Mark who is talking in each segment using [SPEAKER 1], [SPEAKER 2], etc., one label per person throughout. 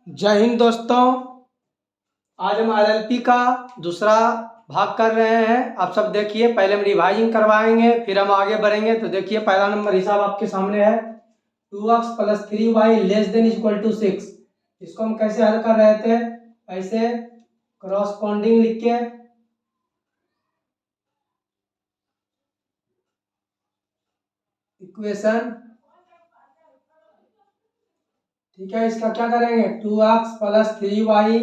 [SPEAKER 1] जय हिंद दोस्तों। आज हम एलएलपी का दूसरा भाग कर रहे हैं। आप सब देखिए, पहले हम रिवाइजिंग करवाएंगे फिर हम आगे बढ़ेंगे। तो देखिए, पहला नंबर हिसाब आपके सामने है 2x + 3y <= 6। इसको हम कैसे हल कर रहे थे? ऐसे करॉस्पॉन्डिंग लिख के इक्वेशन, ठीक है। इसका क्या करेंगे? 2x + 3y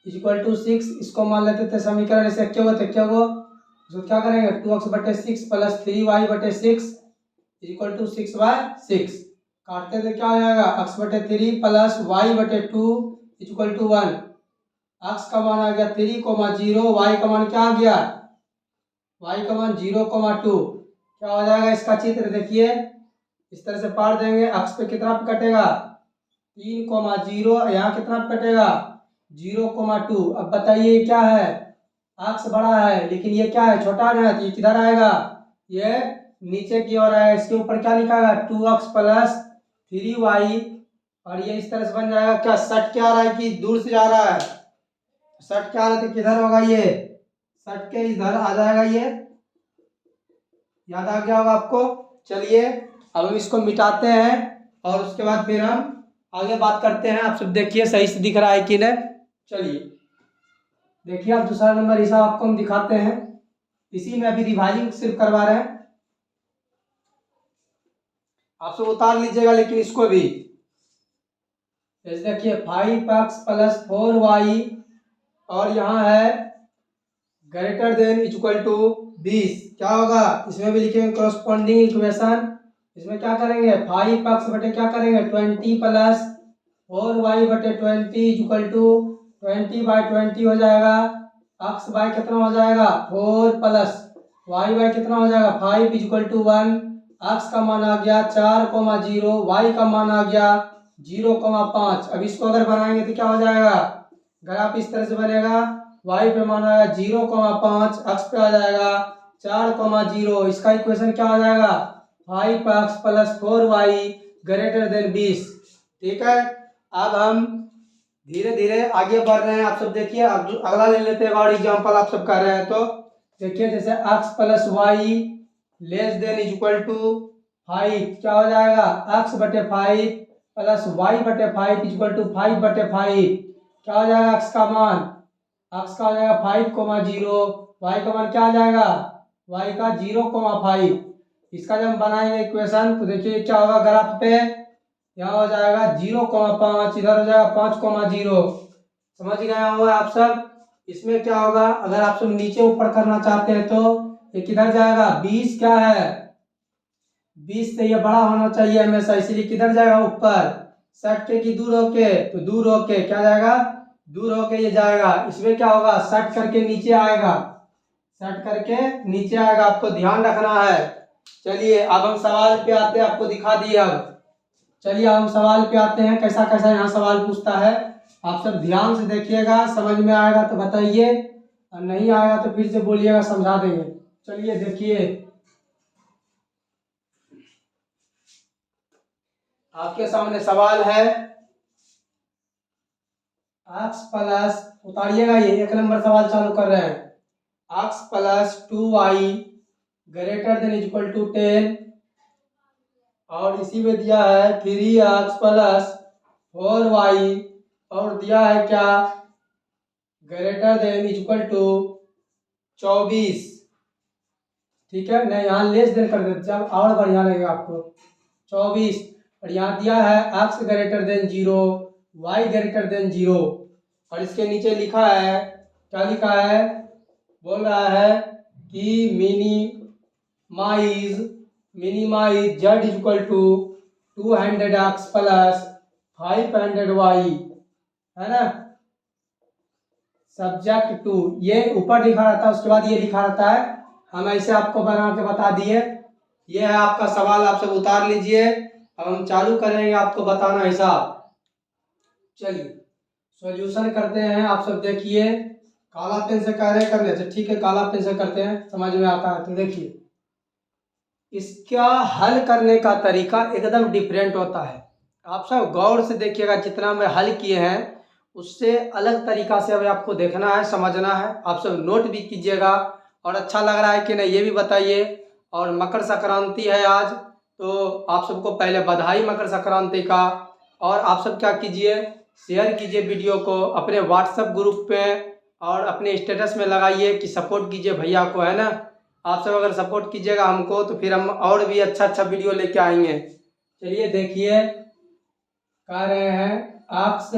[SPEAKER 1] = 6। इसको मान लेते थे समीकरण, ऐसे क्यों होते क्यों वो, तो क्या करेंगे? 2x/6 + 3y/6 = 6/6। काटते थे क्या हो जाएगा? x/3 + y/2 = 1। x का मान आ गया 3,0, y का मान क्या आ गया? y का मान 0,2। क्या हो जाएगा? इसका चित्र देखिए, इस तरह से पार देंगे। x पे कितना पे कटेगा? 3,0। यहाँ कितना पे कटेगा? 0,2। अब बताइए क्या है? x बड़ा है लेकिन ये क्या है? छोटा है। तो ये किधर आएगा? ये नीचे की ओर आएगा। इसके ऊपर क्या लिखा है? 2x + 3y। और ये इस तरह से बन जाएगा। क्या सट क्या आ रहा है कि दूर से जा रहा है? सट क्या आ रहा है तो किधर होगा? ये सट के इधर आ जाएगा। ये याद आ गया होगा आपको। चलिए अब हम इसको मिटाते हैं और उसके बाद फिर हम आगे बात करते हैं। आप सब देखिए सही से दिख रहा है कि नहीं। चलिए देखिए, आप दूसरा नंबर हिसाब आपको हम दिखाते हैं। इसी में अभी रिवाइजिंग सिर्फ करवा रहे हैं। आप सब उतार लीजिएगा लेकिन इसको भी। जैसे देखिए 5x + 4y और यहाँ है <= 20। क्या होगा? इसमें भी लिखेंगे करॉस्पॉन्डिंग इक्वेशन। इसमें क्या करेंगे? 5x बटे क्या करेंगे? 20 + 4y/20 = 20/20 हो जाएगा। x बाय कितना हो जाएगा? 4 प्लस y बाय कितना हो जाएगा? 5 = 1। x का मान आ गया 4,0, y का मान आ गया 0,5। अब इसको अगर बनाएंगे तो क्या हो जाएगा? ग्राफ इस तरह से बनेगा। y पे मान आएगा 0,5, x पे आ जाएगा 4,0। इसका इक्वेशन क्या हो जाएगा? 5x + 4y > 20। ठीक है। अब हम धीरे धीरे आगे बढ़ रहे हैं। आप सब देखिए, अब अगला ले लेते हैं और एग्जांपल आप सब कर रहे हैं। तो देखिए, जैसे x + y <= 5। क्या हो जाएगा? x/5 + y/5 = 5/5। क्या हो जाएगा? x का मान, x का हो जाएगा 5,0, y का मान क्या आ जाएगा? y का 0,5। इसका जब हम बनाएंगे इक्वेशन तो देखिए क्या होगा? ग्राफ पे यहाँ हो जाएगा 0,5, इधर हो जाएगा 5,0। समझ गए होगा आप सब। इसमें क्या होगा? अगर आप सब नीचे ऊपर करना चाहते हैं तो ये किधर जाएगा? 20 क्या है? 20 से ये बड़ा होना चाहिए हमेशा, इसलिए किधर जाएगा? ऊपर। सट के कि दूर होके? तो दूर होके क्या जाएगा? दूर होके ये जाएगा। इसमें क्या होगा? सट करके नीचे आएगा। सट करके नीचे आएगा, आपको ध्यान रखना है। चलिए अब हम सवाल पे आते हैं, आपको दिखा दिए। अब चलिए हम सवाल पे आते हैं। कैसा कैसा यहाँ सवाल पूछता है, आप सब ध्यान से देखिएगा। समझ में आएगा तो बताइए, और नहीं आएगा तो फिर से बोलिएगा, समझा देंगे। चलिए देखिए, आपके सामने सवाल है x + उतारिएगा, ये 1 नंबर सवाल चालू कर रहे हैं। x + 2y > 10 और इसी में दिया है 3x + 4y और दिया है क्या? > 24। ठीक है, नहीं यहाँ लेस देन कर देते जब और बढ़िया लगेगा आपको। 24। और यहाँ दिया है x <= 0, y <= 0 और इसके नीचे लिखा है, क्या लिखा है? बोल रहा है कि मिनिमाइज z = 200x + 500y, है ना। सब्जेक्ट टू, ये ऊपर लिखा रहता है, उसके बाद ये लिखा रहता है। हम ऐसे आपको बना के बता दिए। ये है आपका सवाल, आप सब उतार लीजिए। अब हम चालू करेंगे आपको बताना हिसाब। चलिए सॉल्यूशन करते हैं। आप सब देखिए, काला पेन से कह रहे करने से, ठीक है काला पेन से करते हैं, समझ में आता है। तो देखिए, इसका हल करने का तरीका एकदम डिफरेंट होता है। आप सब गौर से देखिएगा, जितना मैं हल किए हैं उससे अलग तरीका से अभी आपको देखना है, समझना है। आप सब नोट भी कीजिएगा और अच्छा लग रहा है कि नहीं ये भी बताइए। और मकर संक्रांति है आज, तो आप सबको पहले बधाई मकर संक्रांति का। और आप सब क्या कीजिए, शेयर कीजिए वीडियो को अपने व्हाट्सएप ग्रुप पे और अपने स्टेटस में लगाइए कि सपोर्ट कीजिए भैया को, है ना। आप सब अगर सपोर्ट कीजिएगा हमको तो फिर हम और भी अच्छा अच्छा वीडियो लेके आएंगे। चलिए देखिए, कह रहे हैं x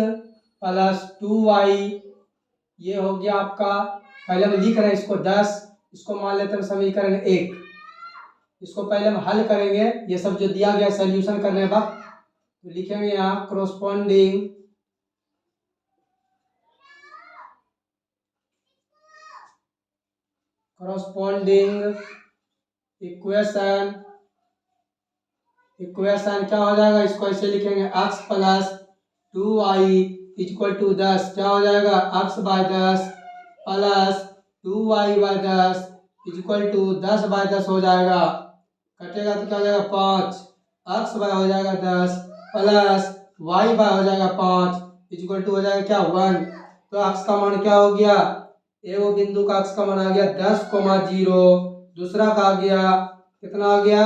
[SPEAKER 1] प्लस 2y, ये हो गया आपका। पहले हम लिख रहे हैं इसको 10, इसको मान लेते हैं समीकरण 1। इसको पहले हम हल करेंगे, ये सब जो दिया गया सॉल्यूशन करने वक्त, तो लिखेंगे यहाँ कॉरस्पॉन्डिंग इक्वेशन। इक्वेशन क्या हो जाएगा, इसको ऐसे लिखेंगे x plus 2y equal to 10। क्या हो जाएगा, x by 10 plus 2y by 10 equal to 10 by 10 हो जाएगा। कटेगा तो क्या हो जाएगा 5, x बाय हो जाएगा 10 प्लस y बाय हो जाएगा 5 इक्वल टू हो जाएगा क्या 1। तो x का मान क्या हो गया, एगो बिंदु का x का मान आ गया 10,0, दूसरा का आ गया कितना आ गया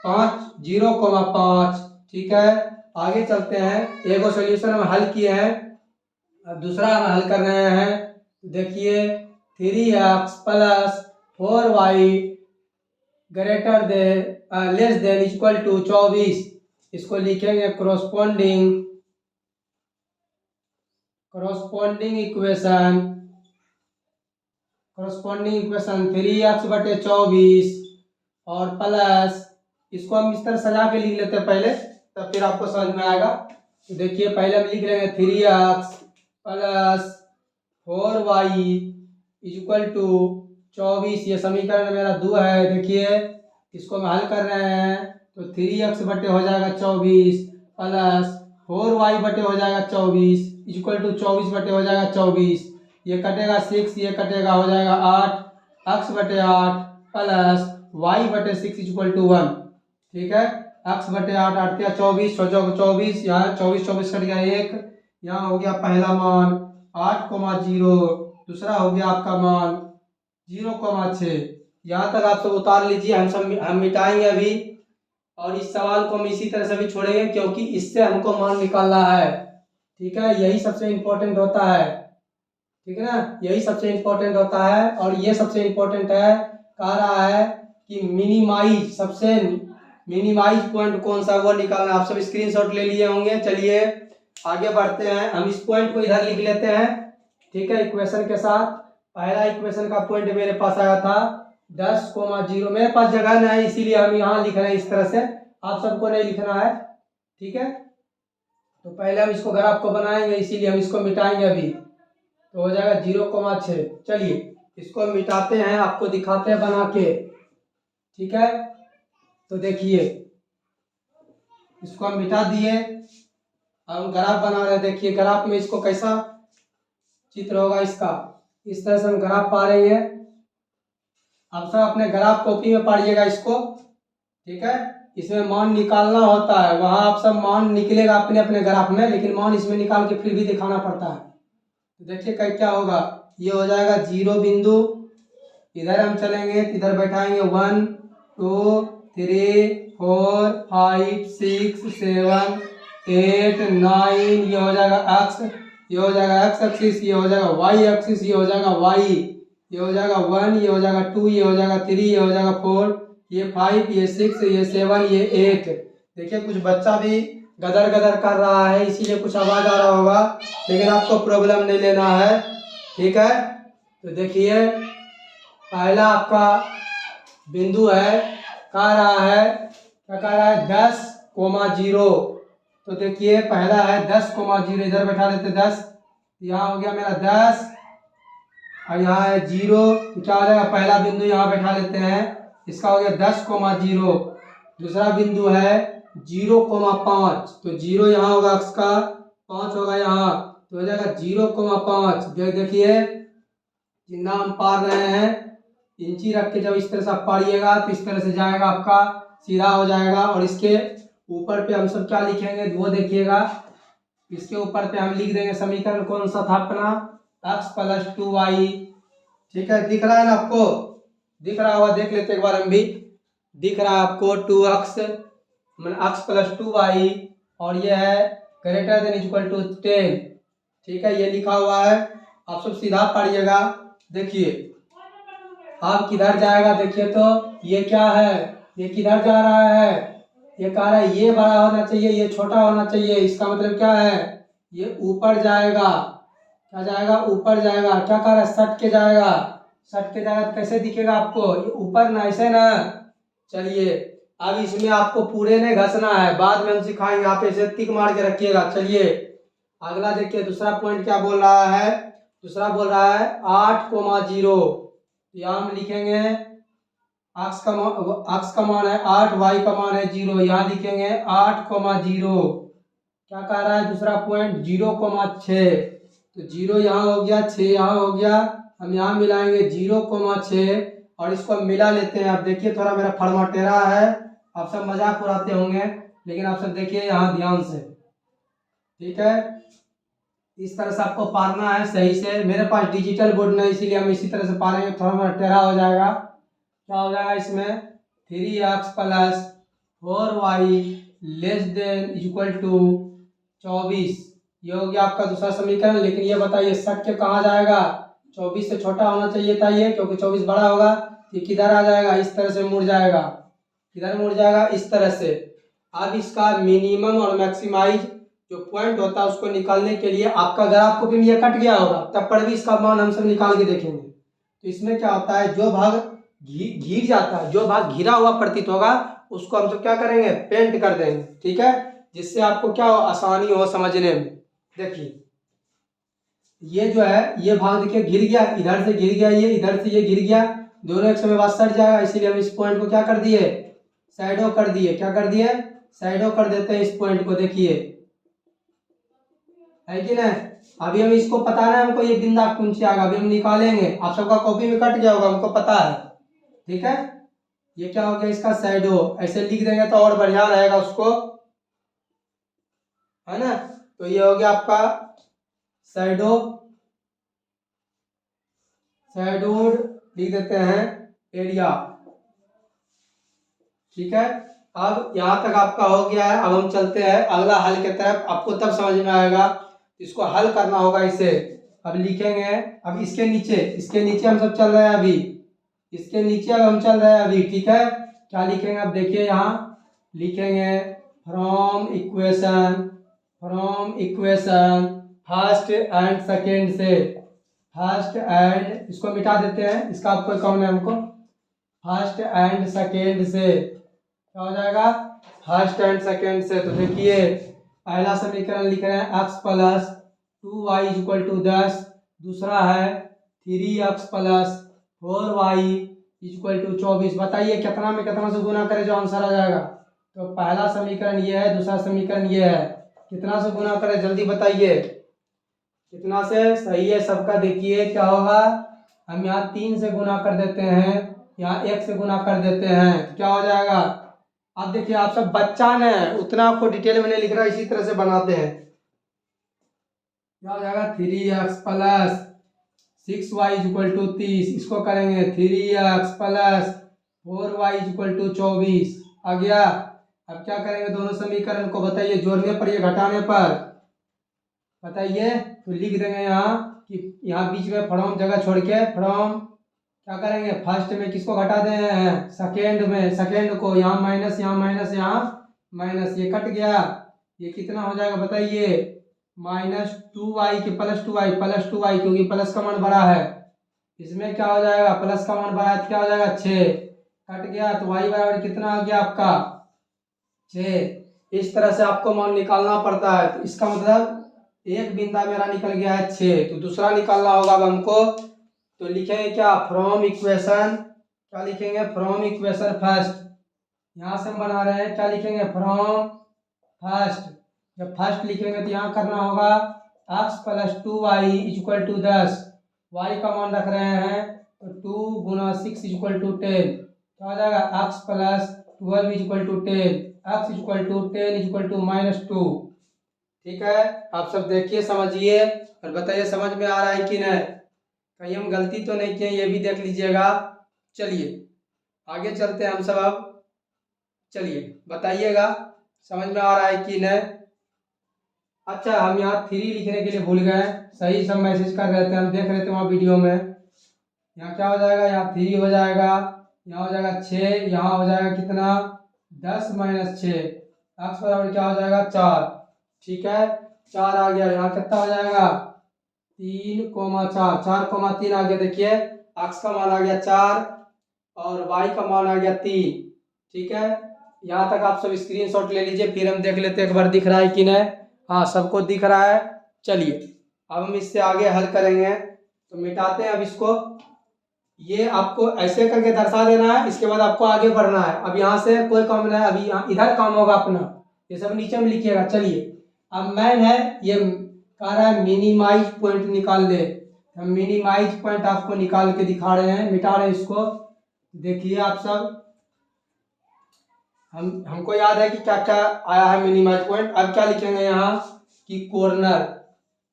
[SPEAKER 1] 0,5। ठीक है, आगे चलते हैं। एगो सॉल्यूशन हम हल किए हैं, अब दूसरा हम हल कर रहे हैं। देखिए 3x plus 4y greater than less than equal to 24, इसको लिखेंगे कॉरस्पॉन्डिंग इक्वेशन 3x बटे 24 और प्लस, इसको हम इस तरह सजा के लिख लेते हैं पहले, तब फिर आपको समझ में आएगा। तो देखिए पहले हम लिख लेंगे 3x plus 4y equal to 24, ये समीकरण मेरा 2 है। देखिए इसको हम हल कर रहे हैं, तो 3x बटे हो जाएगा 24 प्लस 4y बटे हो जाएगा 24 इक्वल टू 24 बटे हो जाएगा 24, ये कटेगा 6, ये कटेगा हो जाएगा 8, x बटे 8 प्लस y बटे 6 इक्वल टू 1। ठीक है, x बटे 8 8 या 24 हो जाएगा 24, यहाँ 24 24 कट गया 1, यहाँ हो गया पहला मान 8,0, दूसरा हो गया आपका मान 0,6। यहाँ तक आप सब उतार लीजिए, हम मिटाएंगे अभी। और इस सवाल को हम इसी तरह से भी छोड़ेंगे क्योंकि इससे हमको मान निकालना है। ठीक है, यही सबसे इम्पोर्टेंट होता है। ठीक है ना, यही सबसे इम्पोर्टेंट होता है। और ये सबसे इम्पोर्टेंट है, कह रहा है कि सबसे मिनिमाइज पॉइंट कौन सा वो निकालना। आप सब स्क्रीनशॉट ले लिए होंगे। चलिए आगे बढ़ते हैं, हम इस पॉइंट को इधर लिख लेते हैं। ठीक है, इक्वेशन के साथ पहला इक्वेशन का पॉइंट मेरे पास आया था 10,0। मेरे पास जगह नहीं है इसीलिए हम यहाँ लिख रहे हैं इस तरह से, आप सबको नहीं लिखना है। ठीक है, तो पहले हम इसको ग्राफ को बनाएंगे, इसीलिए हम इसको मिटाएंगे अभी, तो हो जाएगा 0,6। चलिए इसको मिटाते हैं, आपको दिखाते हैं बना के। ठीक है, तो देखिए इसको हम मिटा दिए, हम ग्राफ बना रहे हैं। देखिए ग्राफ में इसको कैसा चित्र होगा इसका, इस तरह से हम ग्राफ पा रहे हैं। आप सब अपने ग्राफ कॉपी में पढ़िएगा इसको। ठीक है, इसमें मान निकालना होता है, वहां आप सब मान निकलेगा अपने अपने ग्राफ में, लेकिन मान इसमें निकाल के फिर भी दिखाना पड़ता है। तो देखिए क्या होगा, ये हो जाएगा 0 बिंदु, इधर हम चलेंगे तो इधर बैठाएंगे 1 2 3 4 5 6 7 8 9, ये हो जाएगा x, ये हो जाएगा x एक्सिस, ये हो जाएगा y एक्सिस, ये हो जाएगा y, ये हो जाएगा 1, ये हो जाएगा 2, ये हो जाएगा 3, ये हो जाएगा 4, ये 5, ये 6, ये 7, ये 8। देखिए कुछ बच्चा भी गदर गदर कर रहा है, इसीलिए कुछ आवाज आ रहा होगा, लेकिन आपको प्रॉब्लम नहीं लेना है। ठीक है, तो देखिए पहला आपका बिंदु है, कह रहा है क्या कह रहा है 10,0। तो देखिए पहला है 10,0, इधर बैठा लेते 10, यहाँ हो गया मेरा 10 और यहाँ है 0, क्या हो जाएगा पहला बिंदु यहाँ बैठा लेते हैं, इसका हो गया 10,0। दूसरा बिंदु है 0,5, तो 0 यहाँ होगा x का, 5 होगा यहाँ, तो हो जाएगा 0,5। देखिए जितना हम पार रहे हैं, इंची रख के जब इस तरह से आप पारिएगा तो इस तरह से जाएगा, आपका सीधा हो जाएगा। और इसके ऊपर पे हम सब क्या लिखेंगे वो देखिएगा। इसके ऊपर पे हम लिख देंगे समीकरण कौन सा था अपना, x प्लस 2y। ठीक है, दिख रहा है ना आपको, दिख रहा होगा, देख लेते एक बार हम भी। दिख रहा है आपको 2x मतलब x प्लस 2y, और ये है ग्रेटर देन इक्वल टू 10। ठीक है, ये लिखा हुआ है, आप सब सीधा पढ़िएगा। देखिए अब किधर जाएगा, देखिए तो ये क्या है, ये किधर जा रहा है, ये कह रहा है ये बड़ा होना चाहिए ये छोटा होना चाहिए। इसका मतलब क्या है, ये ऊपर जाएगा। क्या जाएगा, ऊपर जाएगा। क्या कह रहा है, सट के जाएगा। सट के जाएगा तो कैसे दिखेगा आपको, ये ऊपर ना, ऐसे ना। चलिए अब इसमें आपको पूरे ने घसना है, बाद में हम सिखाएंगे, आप ऐसे टिक मार के रखिएगा। चलिए अगला देखिए, दूसरा पॉइंट क्या बोल रहा है। दूसरा बोल रहा है 8,0। यहाँ हम लिखेंगे x का मान है 8, y का मान है 0। यहाँ लिखेंगे 8,0। क्या कह रहा है दूसरा पॉइंट, 0,6। तो 0 यहाँ हो गया, 6 यहाँ हो गया। हम यहाँ मिलाएंगे 0,6 और इसको मिला लेते हैं। आप देखिए थोड़ा मेरा फर्मा टेढ़ा है, आप सब मजाक उड़ाते होंगे, लेकिन आप सब देखिए यहाँ ध्यान से। ठीक है, इस तरह से आपको पारना है सही से। मेरे पास डिजिटल बोर्ड नहीं, इसीलिए हम इसी तरह से पारेंगे, थोड़ा मेरा टेढ़ा हो जाएगा। क्या हो जाएगा इसमें, 3x plus 4y less than equal to 24। ये हो गया आपका दूसरा समीकरण। लेकिन ये बताइए सट के कहाँ जाएगा, 24 से छोटा होना चाहिए था ये, क्योंकि 24 बड़ा होगा। ये किधर आ जाएगा, इस तरह से मुड़ जाएगा। किधर मुड़ जाएगा, इस तरह से। अब इसका मिनिमम और मैक्सिमाइज जो पॉइंट होता है उसको निकालने के लिए आपका ग्राफ कॉपी में ये कट गया होगा, तब पर भी इसका मान हम सब निकाल के देखेंगे। तो इसमें क्या होता है, जो भाग घिर जाता है, जो भाग घिरा हुआ प्रतीत होगा, उसको हम सब क्या करेंगे, पेंट कर देंगे। ठीक है, जिससे आपको क्या हो, आसानी हो समझने में। देखिए ये जो है, ये भाग देखिए घिर गया, इधर से घिर गया, ये इधर से ये घिर गया, दोनों एक समय बाद सट जाएगा। इसीलिए हम इस पॉइंट को क्या कर दिए, साइडो कर दिए। क्या कर दिए, साइडो कर देते हैं इस पॉइंट को। देखिए है कि नहीं, अभी हम इसको पता ना हमको ये बिंदा कौन सी आएगा, अभी हम निकालेंगे। आप सबका कॉपी में कट गया होगा, हमको पता है। ठीक है, ये क्या हो गया इसका शैडो, ऐसे लिख देंगे तो और बढ़िया रहेगा उसको, है ना। तो ये हो गया आपका शैडो, शैडोड लिख देते हैं एरिया। ठीक है, अब यहाँ तक आपका हो गया है। अब हम चलते हैं अगला हल की तरफ, आपको तब समझ में आएगा। इसको हल करना होगा इसे। अब लिखेंगे, अब इसके नीचे हम सब चल रहे हैं अभी, इसके नीचे अब हम चल रहे हैं अभी। ठीक है, क्या लिखेंगे, अब देखिए यहाँ लिखेंगे from equation first and second से। फर्स्ट एंड, इसको मिटा देते हैं, इसका आपको कम है हमको। फर्स्ट एंड सेकेंड से क्या हो जाएगा, फर्स्ट एंड सेकेंड से। तो देखिए पहला समीकरण लिख रहे हैं x plus 2y equal to 10। दूसरा है 3x plus 4y equal to 24। बताइए कितना में कितना से गुना करें जो आंसर आ जाएगा। तो पहला समीकरण ये है, दूसरा समीकरण ये है, कितना से गुना करें जल्दी बताइए, कितना से सही है सबका। देखिए क्या होगा, हम यहाँ 3 से गुना कर देते हैं, यहाँ 1 से गुना कर देते हैं, तो क्या हो जाएगा। अब देखिए आप सब बच्चा ने उतना आपको डिटेल में नहीं लिख रहा, इसी तरह से बनाते हैं। क्या हो जाएगा, 3x plus 6y equal to 30। इसको करेंगे 3x plus 4y equal to 24। आ गया। अब क्या करेंगे, दोनों समीकरण को बताइए, जोड़ने पर या घटाने पर बताइए। तो लिख देंगे यहाँ कि यहाँ बीच में फ्रॉम जगह छोड़ के, फ्रॉम क्या करेंगे, फर्स्ट में किसको घटा दे हैं, सेकेंड में, सेकेंड को। यहाँ माइनस, यहाँ माइनस, यहाँ माइनस, ये कट गया। ये कितना हो जाएगा बताइए, -2y के +2y, क्योंकि प्लस का मान बड़ा है। इसमें क्या हो जाएगा, प्लस का मान बड़ा है तो क्या हो जाएगा 6, कट गया। तो y बराबर कितना आ गया आपका 6। इस तरह से आपको मान निकालना पड़ता है। तो इसका मतलब एक बिंदा मेरा निकल गया है 6, तो दूसरा निकालना होगा अब हमको। तो लिखेंगे क्या, फ्रॉम इक्वेशन, क्या लिखेंगे, फ्रॉम इक्वेशन फर्स्ट। यहाँ से हम बना रहे हैं, क्या लिखेंगे, फ्रॉम फर्स्ट। जब फर्स्ट लिखेंगे तो यहाँ करना होगा x plus 2y equal to 10। y का मान रख रहे हैं तो 2 गुना 6 इक्वल टू 10। क्या हो जाएगा, x plus 12 equal to 10। x equal to 10 equal to -2। ठीक है, आप सब देखिए समझिए और बताइए समझ में आ रहा है कि नहीं, कहीं हम गलती तो नहीं किए, ये भी देख लीजिएगा। चलिए आगे चलते हैं हम सब। अब चलिए बताइएगा समझ में आ रहा है कि नहीं। अच्छा, हम यहाँ 3 लिखने के लिए भूल गए, सही सब मैसेज कर रहे थे, हम देख रहे थे वहाँ वीडियो में। यहाँ क्या हो जाएगा, यहाँ 3 हो जाएगा, यहाँ हो जाएगा 6, यहाँ हो जाएगा कितना 10 - 6, x बराबर क्या हो जाएगा 4। ठीक है, 4 आ गया, यहाँ कितना हो जाएगा 3,4, 4,3 आ गया। देखिए x का मान आ गया 4 और y का मान आ गया 3। ठीक है, यहाँ तक आप सब स्क्रीनशॉट ले लीजिए, फिर हम देख लेते हैं एक बार दिख रहा है कि नहीं। हाँ, सबको दिख रहा है। चलिए अब हम इससे आगे हल करेंगे, तो मिटाते हैं अब इसको। ये आपको ऐसे करके दर्शा देना है, इसके बाद आपको आगे बढ़ना है। अब यहाँ से कोई काम नहीं है, अभी यहाँ इधर काम होगा अपना, ये सब नीचे में लिखिएगा। चलिए अब मैन है, ये कह रहा है मिनिमाइज पॉइंट निकाल दे, हम मिनिमाइज पॉइंट आपको निकाल के दिखा रहे हैं, मिटा रहे हैं इसको। देखिए आप सब, हमको याद है कि क्या क्या आया है मिनिमाइज पॉइंट। अब क्या लिखेंगे यहाँ कि कॉर्नर,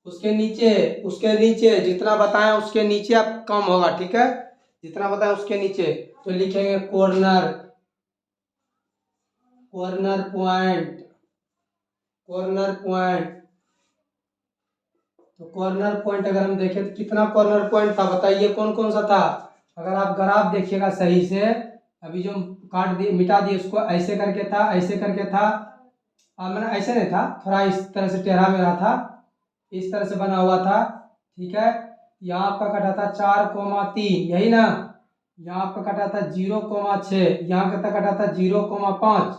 [SPEAKER 1] उसके नीचे जितना बताएं उसके नीचे अब कम होगा। ठीक है, जितना बताएं उसके नीचे, तो लिखेंगे कॉर्नर पॉइंट। तो कॉर्नर पॉइंट अगर हम देखें तो कितना कॉर्नर पॉइंट था, बताइए कौन कौन सा था। अगर आप ग्राफ देखिएगा सही से, अभी जो काट दिए मिटा दिए उसको, ऐसे करके था, ऐसे करके था, मैंने ऐसे नहीं था, थोड़ा इस तरह से टेढ़ा मेढ़ा था, इस तरह से बना हुआ था। ठीक है, यहाँ आपका कटा था 4,3, यही ना। यहाँ आपका कटा था 0,6, यहाँ कितना कटा था 0,5,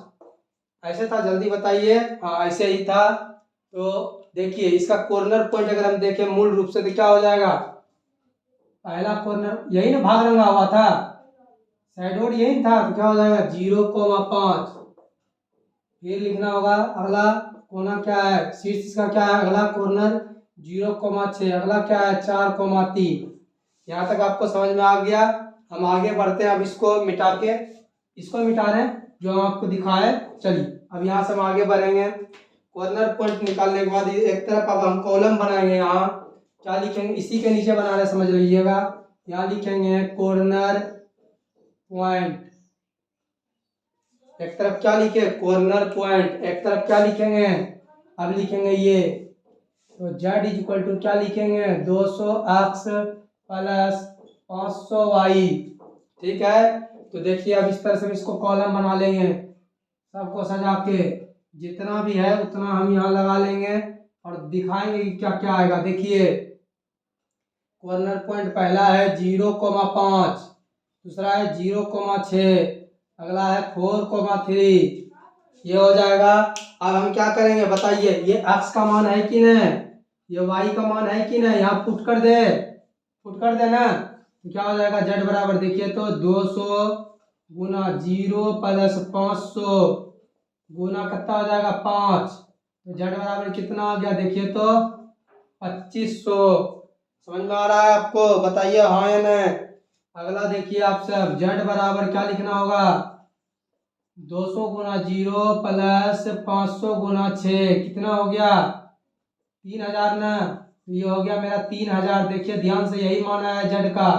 [SPEAKER 1] ऐसे था। जल्दी बताइए। हाँ ऐसे ही था। तो देखिए इसका कॉर्नर पॉइंट अगर हम देखें मूल रूप से तो क्या हो जाएगा, पहला कॉर्नर यही ना, भाग रंगा हुआ था, साइड यही था, तो क्या हो जाएगा 0,5। फिर लिखना होगा अगला कोना क्या है, शीर्ष का क्या है, अगला कॉर्नर 0,6, अगला क्या है 4,3। यहाँ तक आपको समझ में आ गया। हम आगे बढ़ते हैं, अब इसको मिटा के, इसको मिटा रहे हैं जो हम आपको दिखाए। चलिए अब यहाँ से हम आगे बढ़ेंगे। कॉर्नर पॉइंट निकालने के बाद एक तरफ अब हम कॉलम बनाएंगे। यहाँ क्या लिखेंगे, इसी के नीचे बना रहे, समझ लीजिएगा। यहाँ लिखेंगे कॉर्नर पॉइंट, एक तरफ क्या लिखे कॉर्नर पॉइंट, एक तरफ क्या लिखेंगे, अब लिखेंगे ये, तो z इक्वल टू क्या लिखेंगे 200x प्लस 500y। ठीक है, तो देखिए अब इस तरह से इसको कॉलम बना लेंगे, सबको सजा के, जितना भी है उतना हम यहाँ लगा लेंगे और दिखाएंगे कि क्या क्या आएगा। देखिए कॉर्नर पॉइंट पहला है 0,5, दूसरा है 0,6, अगला है 4,3, ये हो जाएगा। अब हम क्या करेंगे बताइए, ये x का मान है कि नहीं, ये y का मान है कि नहीं, यहाँ पुट कर दे ना, तो क्या हो जाएगा z बराबर, देखिए तो 200 गुना 0 प्लस 500 गुना कितना हो जाएगा 5, तो z बराबर कितना आ गया, देखिए तो 2500। समझ में आ रहा है आपको, बताइए हाँ या नहीं। अगला देखिए आप सब, z बराबर क्या लिखना होगा 200 गुना 0 प्लस 500 गुना 6, कितना हो गया 3,000 ना, ये हो गया मेरा 3,000। देखिए ध्यान से, यही मान आया है z का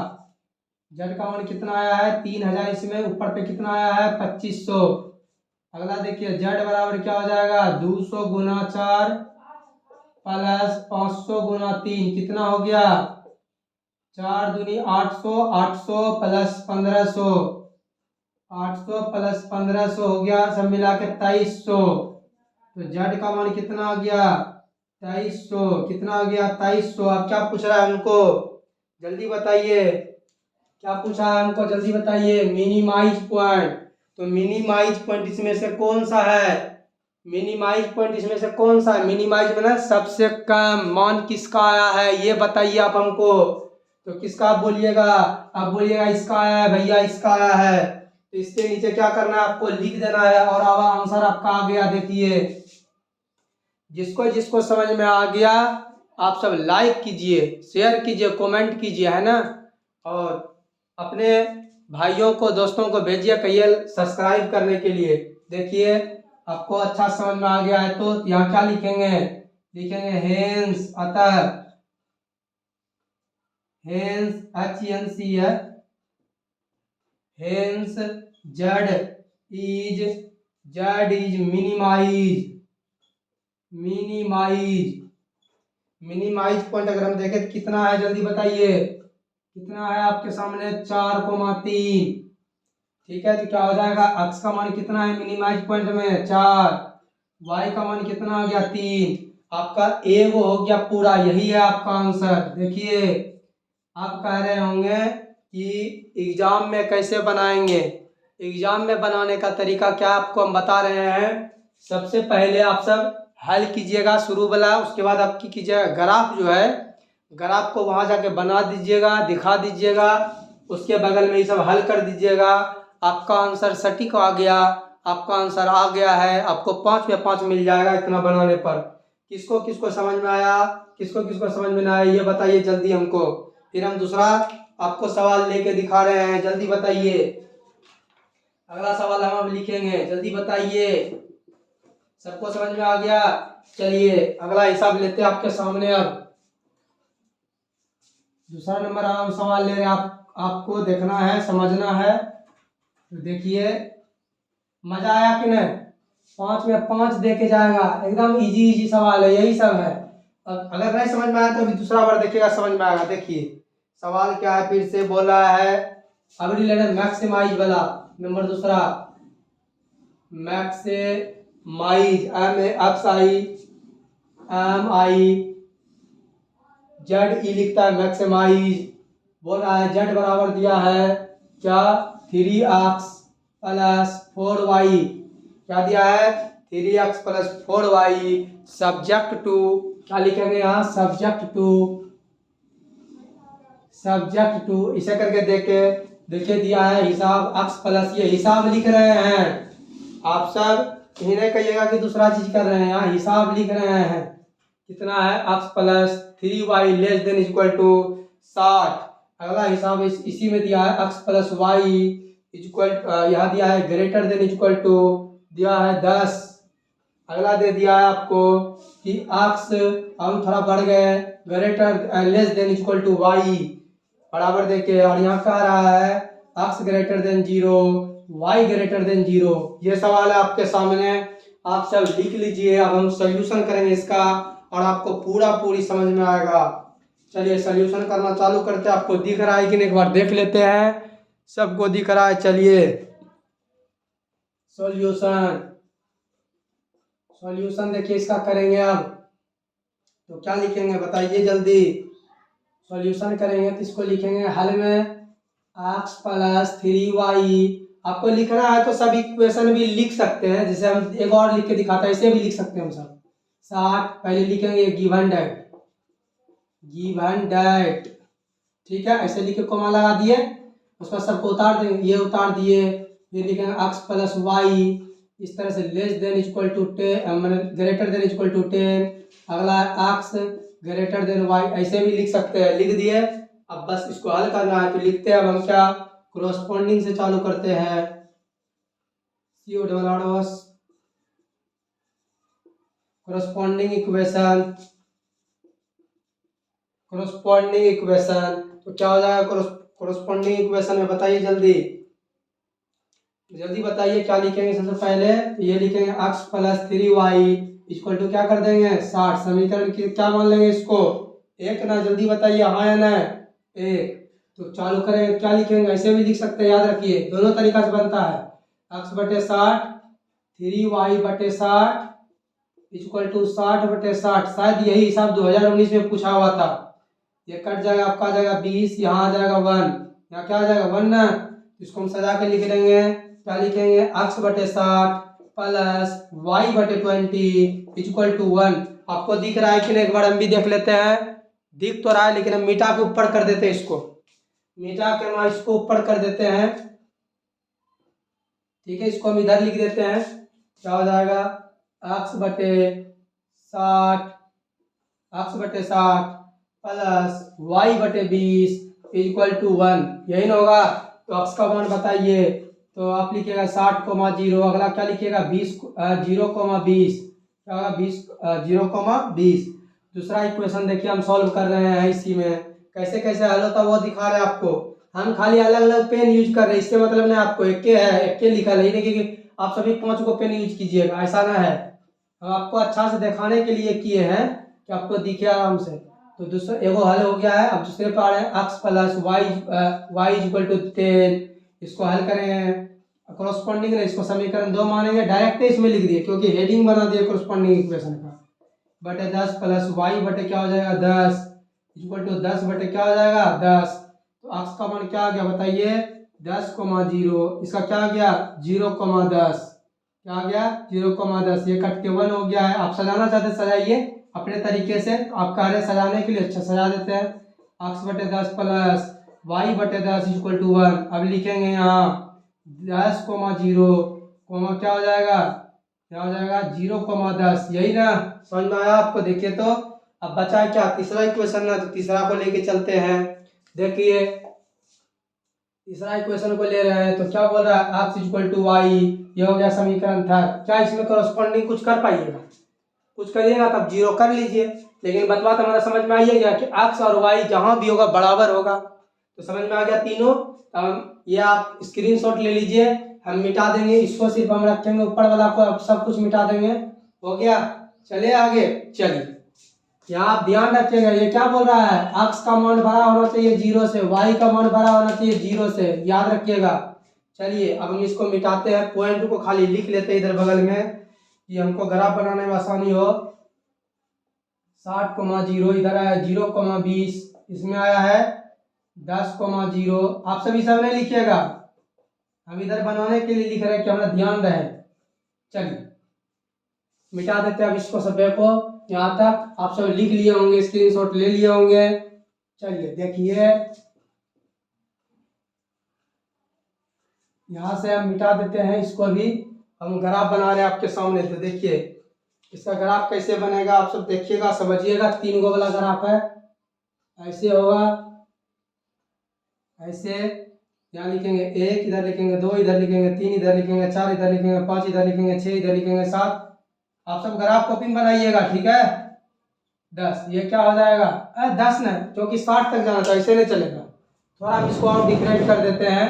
[SPEAKER 1] मान कितना आया है 3,000, इसमें ऊपर पे कितना आया है 2500। अगला देखिए z बराबर क्या हो जाएगा 200 गुना 4 प्लस 500 गुना 3, कितना हो गया 4 दूनी 800, 800 प्लस 1500, 800 प्लस 1500 हो गया, सब मिला के 2300। तो z का मान कितना आ गया 2300, कितना आ गया 2300। अब क्या पूछ रहा है हमको, जल्दी बताइए क्या पूछा है हमको, जल्दी बताइए। मिनिमाइज पॉइंट, तो मिनिमाइज पॉइंट इसमें से कौन सा है, मिनिमाइज पॉइंट इसमें से कौन सा है, मिनिमाइज में सबसे कम मान किसका आया है, ये बताइए आप हमको। तो किसका आप बोलिएगा, आप बोलिएगा इसका आया है भैया, इसका आया है, तो इसके नीचे क्या करना है आपको लिख देना है, और अब आंसर आपका आ गया। देखिए जिसको जिसको समझ में आ गया आप सब लाइक कीजिए, शेयर कीजिए, कमेंट कीजिए, है ना, और अपने भाइयों को दोस्तों को भेजिए, कहिए सब्सक्राइब करने के लिए। देखिए आपको अच्छा समझ में आ गया है तो यहाँ क्या लिखेंगे, लिखेंगे हेंस, अतः, हेंस HENS है, hence Z is minimize, minimize point अगर हम देखें तो कितना है जल्दी बताइए, कितना है आपके सामने 4,3। ठीक है, तो क्या हो जाएगा, x का मान कितना है मिनिमाइज पॉइंट में 4, y का मान कितना आ गया 3, आपका ए वो हो गया पूरा, यही है आपका आंसर। देखिए आप कह रहे होंगे कि एग्जाम में कैसे बनाएंगे, एग्जाम में बनाने का तरीका क्या आपको हम बता रहे हैं। सबसे पहले आप सब हल कीजिएगा शुरू वाला, उसके बाद आप की कीजिएगा ग्राफ जो है, ग्राफ को वहां जाके बना दीजिएगा, दिखा दीजिएगा, उसके बगल में ये सब हल कर दीजिएगा। आपका आंसर सटीक आ गया, आपका आंसर आ गया है, आपको 5 में 5 मिल जाएगा इतना बनाने पर। किसको किसको समझ में आया, किसको किसको समझ में ना आया ये बताइए जल्दी हमको, फिर हम दूसरा आपको सवाल लेके दिखा रहे हैं, जल्दी बताइए। अगला सवाल हम लिखेंगे, जल्दी बताइए। सबको समझ में आ गया? चलिए अगला हिसाब लेते हैं आपके सामने। अब दूसरा नंबर हम सवाल ले रहे हैं, आपको देखना है, समझना है। तो देखिए मजा आया कि नहीं, 5 में 5 दे के जाएगा, एकदम इजी सवाल है, यही सब है। अब अगर नहीं समझ में आया तो अभी दूसरा बार देखिएगा, समझ में आएगा। देखिए सवाल क्या है, फिर से बोला है, अभी लेना मैक्सिमाइज वाला नंबर दूसरा, मैक्सिमाइज MAXIMIZ लिखता है मैक्सिमाइज, बोल रहा है जेड बराबर दिया है क्या 3x प्लस 4y, क्या दिया है 3x plus 4y, subject to, क्या लिखेंगे यहाँ सब्जेक्ट टू इसे करके देखिए दिया है हिसाब x प्लस, ये हिसाब लिख रहे हैं आप सब, ये नहीं कहिएगा कि दूसरा चीज कर रहे हैं, यहाँ हिसाब लिख रहे हैं। कितना है x plus 3y less than equal to 60। अगला हिसाब इसी में दिया है x प्लस वाई इक्वल, यहाँ दिया है ग्रेटर देन इक्वल टू दिया है 10। अगला दे दिया है आपको कि x, हम थोड़ा बढ़ गए, greater less than equal to y बराबर देके, और यहाँ कह रहा है x greater than 0 y greater than 0। ये सवाल है आपके सामने, आप सब लिख लीजिए। अब हम सोल्यूशन करेंगे इसका और आपको पूरी समझ में आएगा। चलिए सोल्यूशन करना चालू करते हैं, आपको दिख रहा है कि नहीं एक बार देख लेते हैं, सबको दिख रहा है। चलिए सॉल्यूशन देखिए इसका करेंगे। अब तो क्या लिखेंगे बताइए जल्दी, सॉल्यूशन करेंगे तो इसको लिखेंगे हल में x प्लस 3y, आपको लिखना है तो सब इक्वेशन भी लिख सकते हैं, जैसे हम एक और लिख के दिखाते हैं, ऐसे भी लिख सकते हैं हम सब। 60 पहले लिखेंगे गिवन डेट, ठीक है, ऐसे लिख के कोमा लगा दिए, उसका सबको उतार देंगे, ये उतार दिए, फिर लिखेंगे x प्लस वाई, इस तरह से less than equal to 10 greater than equal to 10, अगला x ग्रेटर देन y, ऐसे भी लिख सकते हैं, लिख दिए। अब बस इसको हल करना है, तो लिखते हैं अब हम क्या, कोरोस्पोंडिंग से चालू करते हैं, कोरोस्पोंडिंग इक्वेशन, तो क्या हो जाएगा कोरोस्पोंडिंग इक्वेशन में, बताइए जल्दी बताइए क्या लिखेंगे। सबसे पहले ये लिखेंगे x plus 3y equal to क्या कर देंगे 60, समीकरण की क्या मान लेंगे इसको 1 ना, जल्दी बताइए हाँ या ना 1। तो चालू करेंगे, क्या लिखेंगे, ऐसे भी लिख सकते हैं, याद रखिए दोनों तरीका से बनता है, x बटे 60 3y बटे 60 इक्वल टू 60/60, शायद यही हिसाब 2019 में पूछा हुआ था। ये कट जाएगा, आपका आ जाएगा 20, यहाँ आ जाएगा 1, यहाँ क्या आ जाएगा 1 ना, इसको हम सजा के लिख देंगे, क्या लिखेंगे x बटे 60 प्लस y बटे 20 इक्वल टू 1। आपको दिख रहा है कि नहीं, एक बार हम भी देख लेते हैं, दिख तो रहा है लेकिन हम मिटा के ऊपर कर देते हैं, इसको मिटा के हम इसको ऊपर कर देते हैं, ठीक है, इसको हम इधर लिख देते हैं, क्या हो जाएगा x बटे 60 प्लस y बटे 20 इक्वल टू 1, यही ना होगा। तो x का मान बताइए, तो आप लिखिएगा 60,0। अगला क्या लिखिएगा 0,20 क्या होगा 0,20। दूसरा इक्वेशन देखिए हम सॉल्व कर रहे हैं इसी में, कैसे कैसे हल होता है वो दिखा रहे हैं आपको। हम खाली अलग अलग पेन यूज कर रहे हैं, इससे मतलब नहीं आपको एक के है एक के लिखा है, नहीं कि आप सभी 5 को पेन यूज कीजिएगा, ऐसा ना है। हम आपको अच्छा से दिखाने के लिए किए हैं कि आपको दिखे आराम से। तो दूसरा एगो हल हो गया है। अब दूसरे पे आ रहे हैं x plus y equal to 10। इसको हल करें कॉरस्पॉन्डिंग, इसको समीकरण 2 मानेंगे, डायरेक्ट इसमें लिख दिए क्योंकि हेडिंग बना दिया कॉरस्पॉन्डिंग इक्वेशन का। बटे 10 प्लस वाई बटे क्या हो जाएगा 10 इक्वल टू 10 बटे क्या हो जाएगा 10। तो x का मान क्या आ गया बताइए 10,0। इसका क्या आ गया 0,10। क्या आ गया 0,10। ये कट के 1 हो गया है। आप सजाना चाहते सजाइए अपने तरीके से, आप कह रहे हैं सजाने के लिए, अच्छा सजा देते हैं। x बटे 10 प्लस वाई बटे 10 इक्वल टू 1। अब लिखेंगे यहाँ 10,0 कोमा क्या हो जाएगा 0,10। यही ना, समझ में आया आपको। देखिए तो अब बचा है क्या तीसरा इक्वेशन ना, तो तीसरा को लेके चलते हैं। देखिए तीसरा इक्वेशन को ले रहे हैं तो क्या बोल रहा है x इक्वल टू वाई। ये हो गया समीकरण था। क्या इसमें कॉरस्पॉन्डिंग कुछ कर पाइएगा, कुछ करिएगा तब 0 कर लीजिए, लेकिन बतवा तो हमारा समझ में आइए गया कि x और y जहां भी होगा बराबर होगा। तो समझ में आ गया तीनों। ये आप स्क्रीनशॉट ले लीजिए, हम मिटा देंगे इसको, सिर्फ हम रखेंगे ऊपर वाला को, अब सब कुछ मिटा देंगे। हो गया, चलिए आगे। चलिए यहाँ आप ध्यान रखिएगा, ये क्या बोल रहा है x का मान बड़ा होना चाहिए 0 से, y का मान बड़ा होना चाहिए 0 से, याद रखिएगा। चलिए अब हम इसको मिटाते हैं, पॉइंट को खाली लिख लेते हैं इधर बगल में कि हमको ग्राफ बनाने में आसानी हो। 60,0 इधर आया 0,20, इसमें आया है 10,0। आप सभी सब नहीं लिखिएगा, हम इधर बनाने के लिए लिख रहे हैं कि हमारा ध्यान रहे। चलिए मिटा देते हैं अब इसको सभी को। यहाँ तक आप सब लिख लिए होंगे, स्क्रीनशॉट ले लिए होंगे। चलिए देखिए यहाँ से हम मिटा देते हैं इसको भी। हम ग्राफ बना रहे हैं आपके सामने, तो देखिए इसका ग्राफ कैसे बनेगा आप सब देखिएगा, समझिएगा। 3 गो वाला ग्राफ है, ऐसे होगा, ऐसे यहाँ लिखेंगे 1, इधर लिखेंगे 2, इधर लिखेंगे 3, इधर लिखेंगे 4, इधर लिखेंगे 5, इधर लिखेंगे 6, इधर लिखेंगे 7। आप सब ग्राफ कॉपिंग बनाइएगा, ठीक है। 10 ये क्या हो जाएगा 10 नहीं, क्योंकि 60 तक जाना था, ऐसे नहीं चलेगा। थोड़ा हम इसको और डिफरेंट कर देते हैं।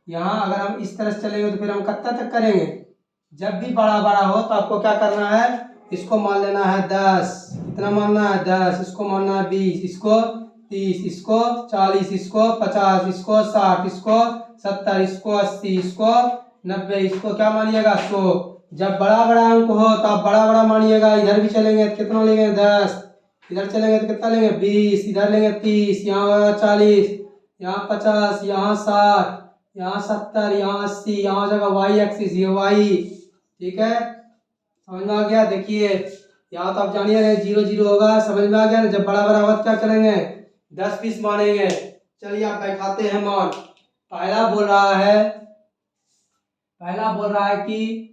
[SPEAKER 1] यहाँ अगर हम इस तरह से चलेंगे तो फिर हम कितना तक करेंगे। जब भी बड़ा बड़ा हो तो आपको क्या करना है, इसको मान लेना है 10, इतना मानना है 10, इसको मानना है 20, इसको 30, इसको 40, इसको 50, इसको 60, इसको 70, इसको 80, इसको 90, इसको क्या मानिएगा 100। जब बड़ा बड़ा अंक हो तो आप बड़ा बड़ा मानिएगा। इधर भी चलेंगे तो कितना लेंगे 10, इधर चलेंगे तो कितना लेंगे 20, इधर लेंगे 30, यहाँ 40, यहाँ 50, यहाँ 60, यहाँ 70, यहाँ 80, यहाँ जगह वाई एक्सिस, ये वाई, ठीक है। समझ में आ गया। देखिए यहाँ तो आप जानिए रहे 0 0 होगा, समझ में आ गया ना। जब बड़ा बड़ा होगा क्या करेंगे 10 20 मानेंगे। चलिए आप बैठाते हैं मान। पहला बोल रहा है कि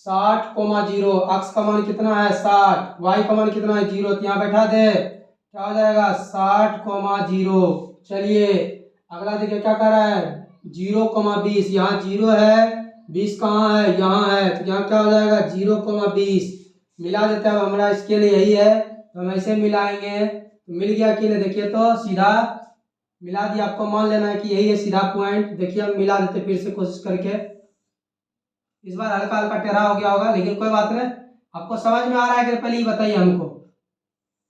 [SPEAKER 1] 60,0, x का मान कितना है 60, y का मान कितना है 0, तो यहाँ बैठा दे, क्या हो जाएगा 60,0। चलिए अगला देखिए क्या कर रहा है 0,20, यहाँ 0 है, 20 कहाँ है यहाँ है, तो यहाँ क्या हो जाएगा 0,20। मिला देते हैं। अब हमारा इसके लिए यही है तो हम ऐसे मिलाएंगे, तो मिल गया कि नहीं। देखिए तो सीधा मिला दिया, आपको मान लेना है कि यही है सीधा पॉइंट। देखिए हम मिला देते फिर से कोशिश करके। इस बार हल्का हल्का टेढ़ा हो गया होगा, लेकिन कोई बात नहीं। आपको समझ में आ रहा है कि पहले ही बताइए हमको।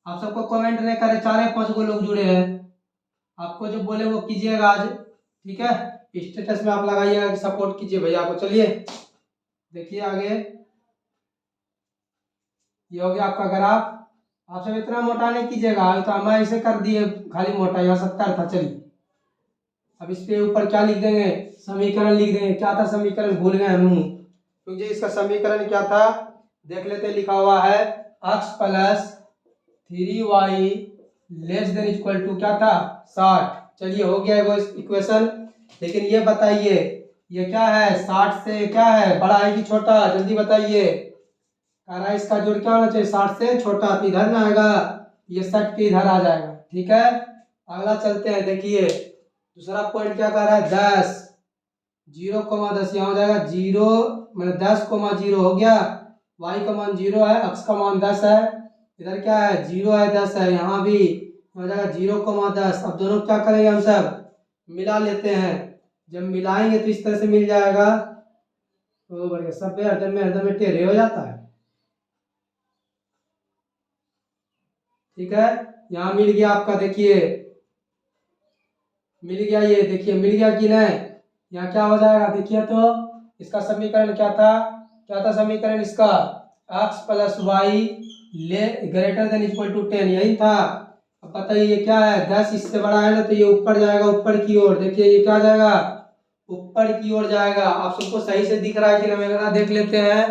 [SPEAKER 1] आप सबको कमेंट नहीं करे, 4-5 गो लोग जुड़े हैं, आपको जो बोले वो कीजिएगा आज, ठीक है। स्टेटस में आप लगाइएगा कि सपोर्ट कीजिए भैया को। चलिए देखिए आगे, ये हो गया आपका ग्राफ। आप सब इतना मोटा नहीं कीजिएगा, तो हम ऐसे कर दिए खाली मोटा, यहाँ 70 था। चलिए अब इस पे ऊपर क्या लिख देंगे समीकरण लिख देंगे। क्या था समीकरण भूल गए हम, क्योंकि इसका समीकरण क्या था देख लेते। लिखा हुआ है x plus 3y less than equal to क्या था 60। चलिए हो गया वो इक्वेशन। लेकिन ये बताइए ये क्या है 60 से क्या है बड़ा है कि छोटा, जल्दी बताइए। कह रहा है इसका जोड़ क्या होना चाहिए 60 से छोटा, तो इधर ना आएगा, ये 60 के इधर आ जाएगा, ठीक है। अगला चलते हैं। देखिए दूसरा पॉइंट क्या कह रहा है 10, 0,10 यहाँ हो जाएगा 0 मतलब 10,0 हो गया। y का मान 0 है, x का मान 10 है, इधर क्या है 0 है 10 है, यहाँ भी हो जाएगा 0,10। अब दोनों क्या करेंगे हम सब मिला लेते हैं। जब मिलाएंगे तो इस तरह से मिल जाएगा। तो बढ़िया सब पे हरदम में टेढ़े हो जाता है। ठीक है, यहाँ मिल गया आपका, देखिए मिल गया, ये देखिए मिल गया कि नहीं। यहाँ क्या हो जाएगा देखिए, तो इसका समीकरण क्या था समीकरण इसका, x प्लस वाई ले ग्रेटर देन इक्वल टू 10 यही था। अब बताइए ये क्या है, 10 इससे बड़ा है ना, तो ये ऊपर जाएगा ऊपर की ओर। देखिए ये क्या जाएगा ऊपर की ओर जाएगा। आप सबको सही से दिख रहा है कि नहीं वगैरह देख लेते हैं।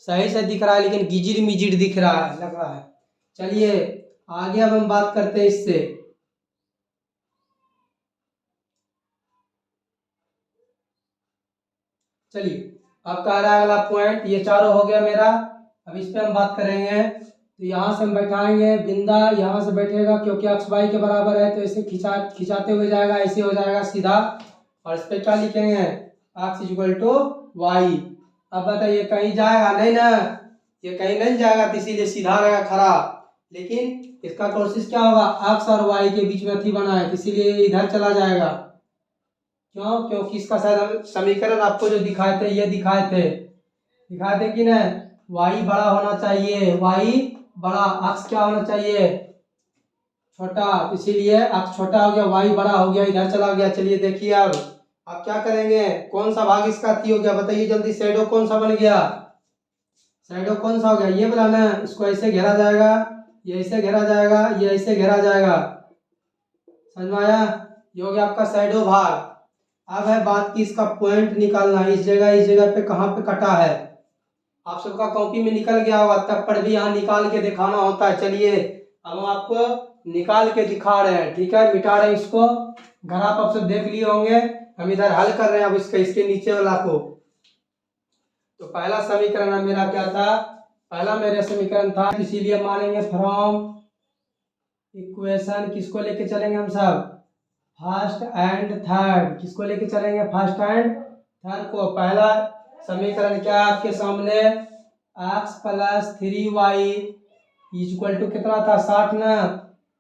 [SPEAKER 1] सही से दिख रहा है लेकिन गिजिर मिजिर दिख रहा है, लग रहा है। चलिए आगे अब हम बात करते हैं इससे। चलिए अब कह रहा है अगला पॉइंट, ये चारों हो गया मेरा। अब इस पे हम बात करेंगे। तो यहाँ से हम बैठाएंगे बिंदा, यहाँ से बैठेगा क्योंकि एक्स वाई के बराबर है, तो इसे खिंचाते हुए जाएगा, ऐसे हो जाएगा सीधा। और इस पे क्या लिखेंगे एक्स इक्वल टू वाई। अब बताइए कहीं जाएगा नहीं ना, ये कहीं नहीं जाएगा तो इसीलिए सीधा रहेगा खड़ा। लेकिन इसका कोशिश क्या होगा, एक्स और वाई के बीच में थी बना है, इसीलिए इधर चला जाएगा। क्यों, क्योंकि इसका शायद हम समीकरण आपको जो दिखाए थे ये दिखाए थे कि नहीं, वाई बड़ा होना चाहिए, वाई बड़ा, एक्स क्या होना चाहिए छोटा, तो इसीलिए एक्स छोटा हो गया वाई बड़ा हो गया, इधर चला गया। चलिए देखिए अब क्या करेंगे, कौन सा भाग इसका थी हो गया बताइए जल्दी। शैडो कौन सा बन गया, शैडो कौन सा हो गया ये बोला ना। इसको ऐसे घेरा जाएगा, ये ऐसे घेरा जाएगा, ये ऐसे घेरा जाएगा, समझ में आया। ये हो गया आपका शैडो भाग। अब है बात की इसका पॉइंट निकालना, इस जगह पे कहाँ पे कटा है। आप सबका कॉपी में निकल गया होगा तब पर भी यहाँ निकाल के दिखाना होता है। चलिए अब हम आपको निकाल के दिखा रहे हैं, ठीक है, मिटा रहे हैं इसको। घर आप सब देख लिए होंगे, हम इधर हल कर रहे हैं अब इसके नीचे वाला को। तो पहला समीकरण मेरा क्या था, पहला मेरा समीकरण था, इसीलिए मानेंगे फ्रॉम इक्वेशन किसको लेके चलेंगे हम सब, फर्स्ट एंड थर्ड। किसको लेके चलेंगे, फर्स्ट एंड थर्ड को। पहला समीकरण क्या है आपके सामने, x plus 3y equal to कितना था 60 ना।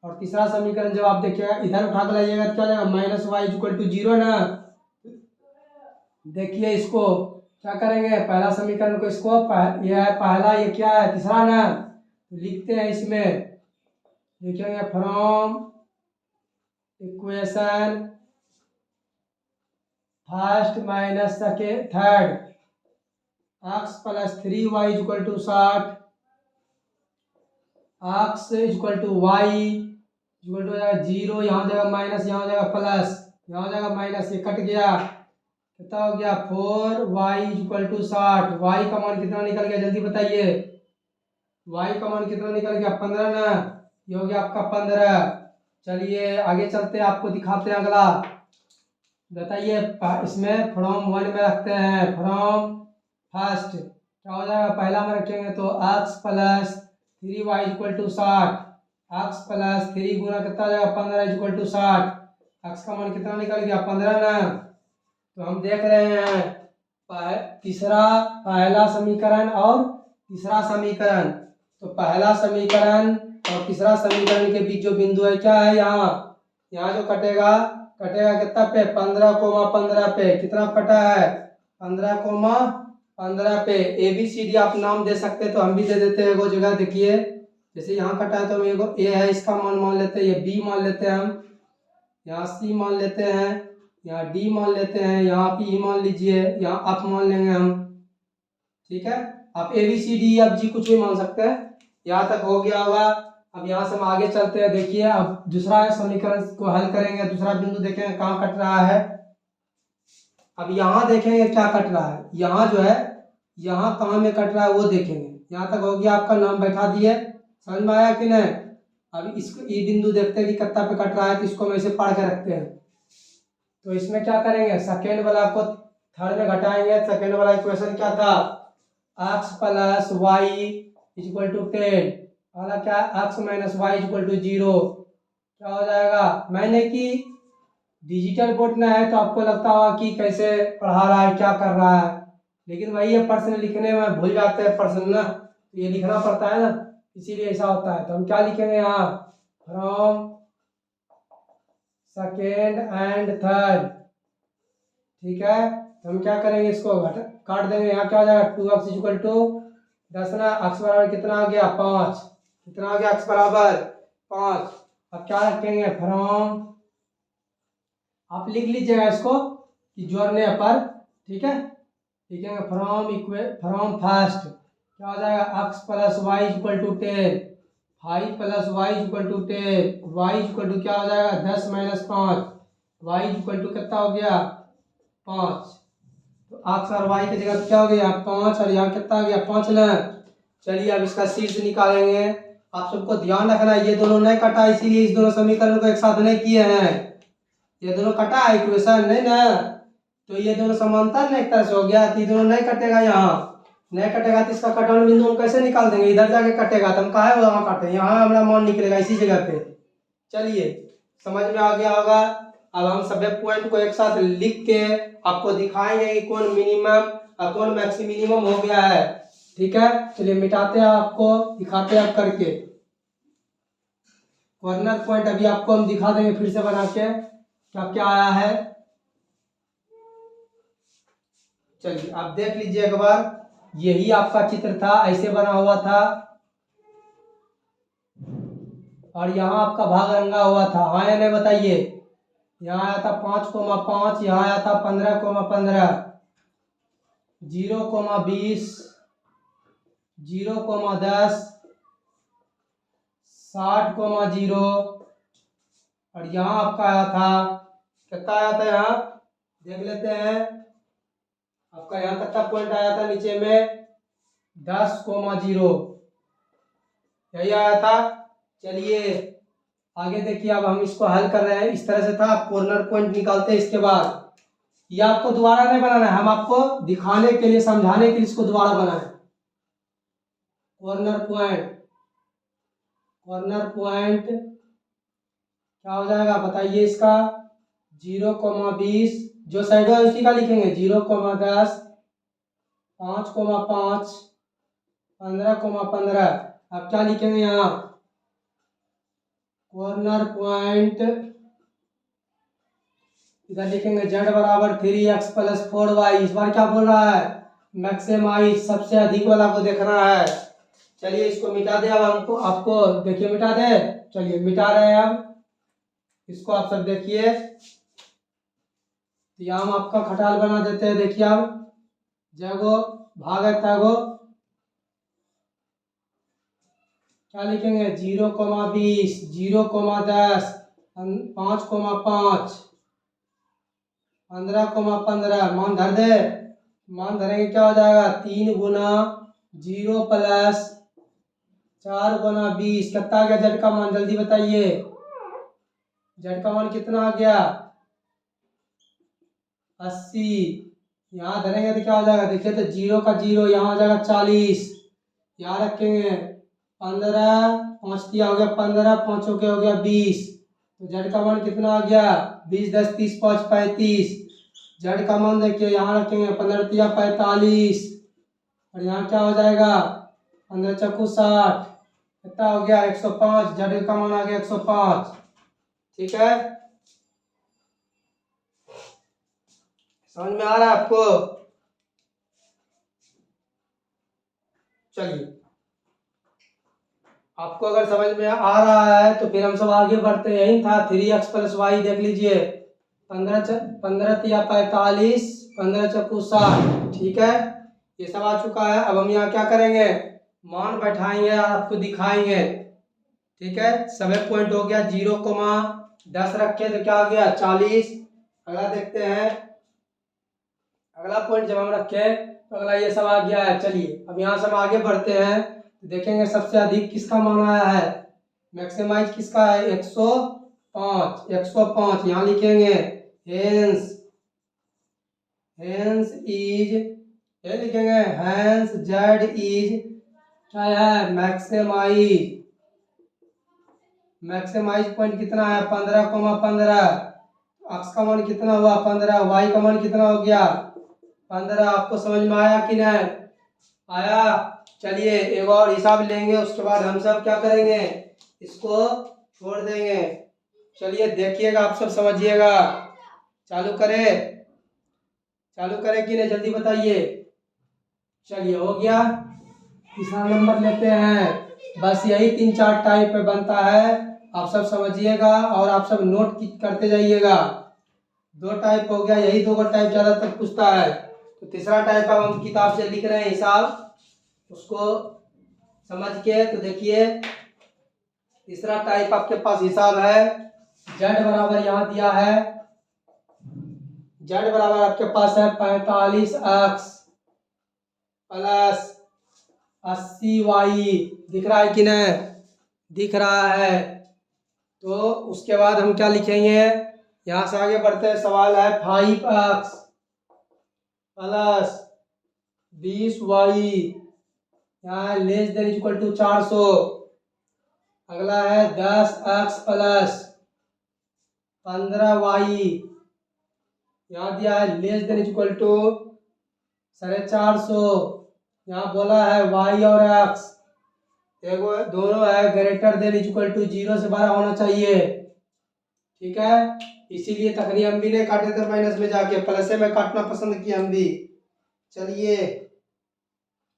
[SPEAKER 1] और तीसरा समीकरण जब आप देखिएगा इधर उठा कर लाइएगा तो क्या हो जाएगा माइनस वाई इक्वल टू 0 ना। देखिए इसको क्या करेंगे, पहला समीकरण को इसको ये है पहला, ये क्या है तीसरा ना, तो लिखते हैं इसमें, लिखेंगे from equation first minus third x plus 3y equal to 60, x equal to y equal to हो जाएगा 0, यहाँ हो जाएगा माइनस, यहाँ हो जाएगा प्लस, यहाँ हो जाएगा माइनस, ये कट गया, कितना हो गया 4y इक्वल टू 60। y का मान कितना निकल गया जल्दी बताइए, y का मान कितना निकल गया 15 ना, ये हो गया आपका 15। चलिए आगे चलते हैं, आपको दिखाते हैं अगला। बताइए इसमें फ्रॉम 1 में रखते हैं, फ्रॉम फर्स्ट क्या हो जाएगा, पहला में रखेंगे तो x plus 3y equal to 60, x plus 3 गुना कितना हो जाएगा 15 इक्वल टू 60। x का मान कितना निकल गया 15 ना। तो हम देख रहे हैं तीसरा पहला समीकरण और तीसरा समीकरण, तो पहला समीकरण और तीसरा समीकरण के बीच जो बिंदु है क्या है, यहाँ जो कटेगा कितना पे 15,15 पे, कितना कटा है 15,15 पे। ए बी सी डी आप नाम दे सकते हैं, तो हम भी दे देते हैं वो जगह। देखिए जैसे यहाँ कटा है तो हम ए है इसका मान लेते हैं, ये बी मान लेते हैं, हम यहाँ सी मान लेते हैं, यहाँ डी मान लेते हैं, यहाँ पे ई मान लीजिए, यहाँ आप मान लेंगे हम, ठीक है। आप A B C D F G कुछ भी मान सकते हैं। यहाँ तक हो गया होगा। अब यहाँ से हम आगे चलते हैं, देखिए अब दूसरा समीकरण को हल करेंगे, दूसरा बिंदु देखेंगे कहाँ कट रहा है। अब यहाँ देखेंगे क्या कट रहा है, यहाँ जो है यहाँ कहाँ में कट रहा है वो देखेंगे। यहाँ तक हो गया, आपका नाम बैठा दिए, समझ में आया कि नहीं। अब इसको ये बिंदु देखते हैं कि कितना पे कट रहा है, तो इसको हम ऐसे पढ़ के रखते हैं। तो इसमें क्या करेंगे, सेकेंड वाला को थर्ड में घटाएंगे। सेकेंड वाला इक्वेशन क्या था, x plus y equal to 10, वाला क्या x minus y equal to 0, क्या हो जाएगा, मैंने कि डिजिटल बोर्ड ना है तो आपको लगता होगा कि कैसे पढ़ा रहा है, क्या कर रहा है, लेकिन वही है, प्रश्न लिखने में भूल जाते हैं प्रश्न ना, तो ये लिखना पड़ता है ना, इसीलिए ऐसा होता है। तो हम क्या लिखेंगे यहाँ, फ्रॉम सेकेंड एंड थर्ड, ठीक है। तो हम क्या करेंगे, इसको काट देंगे, यहाँ क्या हो जाएगा, 2x इक्वल टू 10 ना, x बराबर कितना आ गया 5, कितना आ गया x बराबर 5। अब क्या रखेंगे, फ्रॉम, आप लिख लीजिएगा इसको कि जोड़ने पर, ठीक है, लिखेंगे फ्रॉम फर्स्ट क्या हो जाएगा, x plus y equal to 10, 5 plus y equal to 10, y equal to क्या हो जाएगा 10 माइनस 5, वाई इक्वल टू कितना हो गया 5। तो x और y की जगह क्या हो गया 5 और यहाँ कितना हो गया 5 ना। चलिए अब इसका शीर्ष निकालेंगे। आप सबको ध्यान रखना है, ये दोनों नहीं कटा, इसीलिए इस दोनों समीकरण को एक साथ नहीं किए हैं, ये दोनों कटा है इक्वेशन नहीं ना, तो ये दोनों समांतर ना एक तरह से हो गया, तो ये दोनों नहीं कटेगा, यहाँ नहीं कटेगा तो इसका कटान बिंदु हम कैसे निकाल देंगे, इधर जाके कटेगा तो हम कहा है वहां काटे, यहाँ हमारा मान निकलेगा इसी जगह पे। चलिए समझ में आ गया होगा। अब हम सभी पॉइंट को एक साथ लिख के आपको दिखाएंगे कि कौन मिनिमम और कौन मैक्सिमिनिमम हो गया है, ठीक है। चलिए मिटाते हैं, आपको दिखाते हैं करके कॉर्नर पॉइंट, अभी आपको हम दिखा देंगे फिर से बना के क्या क्या आया है। चलिए आप देख लीजिए एक बार, यही आपका चित्र था, ऐसे बना हुआ था और यहाँ आपका भाग रंगा हुआ था, हाँ या नहीं बताइए। यहाँ आया था 5,5, यहाँ आया था 15,15, 0,20, 0,10, 60,0 और यहाँ आपका आया था, कितना आया था यहाँ देख लेते हैं, आपका यहाँ तक का पॉइंट आया था नीचे में 10,0, यही आया था। चलिए आगे देखिए, अब हम इसको हल कर रहे हैं, इस तरह से था, कॉर्नर पॉइंट निकालते हैं। इसके बाद ये आपको दोबारा नहीं बनाना है, हम आपको दिखाने के लिए समझाने के लिए इसको दोबारा बनाए। कॉर्नर पॉइंट, कॉर्नर पॉइंट क्या हो जाएगा बताइए, इसका 0,20, जो साइड है उसी का लिखेंगे, 0,10, 5,5, 15,15। अब क्या लिखेंगे यहाँ, कॉर्नर पॉइंट इधर लिखेंगे z बराबर 3x प्लस 4y। इस बार क्या बोल रहा है, मैक्सिमाइज, सबसे अधिक वाला को देखना है। चलिए इसको मिटा दे, अब हमको आपको देखिए मिटा दे, चलिए मिटा रहे हैं अब इसको, आप सब देखिए, तो यहाँ हम आपका खटाल बना देते हैं। देखिए अब जगो भाग है तगो, क्या लिखेंगे 0,20, 0,10, 5,5, 15,15, मान धर दे, मान धरेंगे क्या हो जाएगा 3 गुना 0 प्लस 4 गुना 20, कितना आ गया जेड का मान, जल्दी बताइए, जेड का मान कितना आ गया 80। यहाँ धरेंगे तो क्या हो जाएगा, देखिए तो 0 का 0 यहाँ आ जाएगा 40, यहाँ रखेंगे 15, 5 दिया हो गया 15, 5 हो गया 20, तो जेड का मान कितना आ गया 20, 10, 30, 5, 35। जेड का मान देखिए यहाँ रखेंगे 15 तिया 45 और यहाँ क्या हो जाएगा 15 चक्कू 60, कितना हो गया 105, जेड का मान आ गया 105, ठीक है। समझ में आ रहा है आपको। चलिए आपको अगर समझ में आ रहा है तो फिर हम सब आगे बढ़ते हैं। यही था 3x प्लस वाई, देख लीजिए 15 तिया 45, 15 चक्कू 60, ठीक है, ये सब आ चुका है। अब हम यहाँ क्या करेंगे, मान बैठाएंगे और आपको दिखाएंगे, ठीक है। सभी पॉइंट हो गया, 0,10 रखे तो क्या आ गया 40। अगला देखते हैं, अगला पॉइंट जब हम रखे तो अगला ये सब आ गया है। चलिए अब यहाँ से हम आगे बढ़ते हैं, देखेंगे सबसे अधिक किसका मान आया है, मैक्सिमाइज किसका है 105, 105 यहाँ लिखेंगे, हेंस, हेंस इज, ये लिखेंगे हेंस जेड इज क्या है मैक्सिमाइज, मैक्सिमाइज पॉइंट कितना है 15,15। एक्स का मान कितना हुआ 15, वाई का मान कितना हो गया 15। आपको समझ में आया कि नहीं आया? चलिए एक और हिसाब लेंगे, उसके बाद हम सब क्या करेंगे, इसको छोड़ देंगे। चलिए देखिएगा, आप सब समझिएगा। चालू करें, चालू करें कि नहीं, जल्दी बताइए। चलिए हो गया। तीसरा नंबर लेते हैं। बस यही 3-4 टाइप पे बनता है, आप सब समझिएगा और आप सब नोट करते जाइएगा। 2 टाइप हो गया, यही 2 टाइप ज़्यादातर पूछता है। तो तीसरा टाइप अब हम किताब से लिख रहे हैं हिसाब, उसको समझ के। तो देखिए तीसरा टाइप आपके पास हिसाब है। जेड बराबर यहाँ दिया है, जेड बराबर आपके पास है 45x प्लस 80y। दिख रहा है कि नहीं, दिख रहा है। तो उसके बाद हम क्या लिखेंगे, यहाँ से आगे बढ़ते हैं। सवाल है 5x प्लस 20y, यहाँ लेस देन इक्वल टू 400। अगला है 10x प्लस 15y, यहाँ दिया है लेस देन इक्वल टू 450। यहाँ बोला है y और x देखो दोनों है ग्रेटर देन इक्वल टू 0 से बड़ा होना चाहिए। ठीक है, इसीलिए तखनी हम भी नहीं काटे थे माइनस में जाके, प्लस में काटना पसंद किया हम भी। चलिए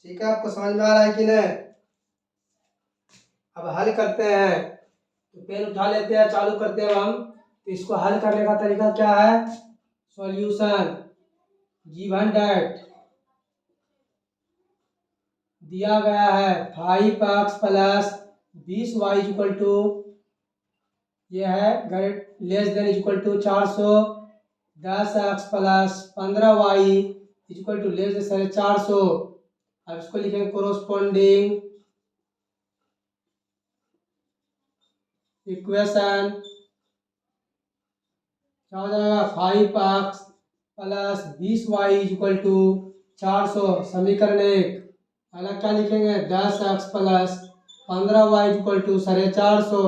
[SPEAKER 1] ठीक है, आपको समझ में आ रहा है कि नहीं? अब हल करते हैं। तो पेन उठा लेते हैं, चालू करते हैं हम। तो इसको हल करने का तरीका क्या है, सॉल्यूशन गिवन दैट दिया गया है 5x plus 20y equal to, ये है less than equal to 400। 10x plus 15y equal to less than 450। अब इसको लिखेंगे कोरोस्पोंडिंग इक्वेशन। क्या हो जाएगा 5x plus 20y equal to 400, समीकरण 1। अगला क्या लिखेंगे 10x plus 15y equal to 450,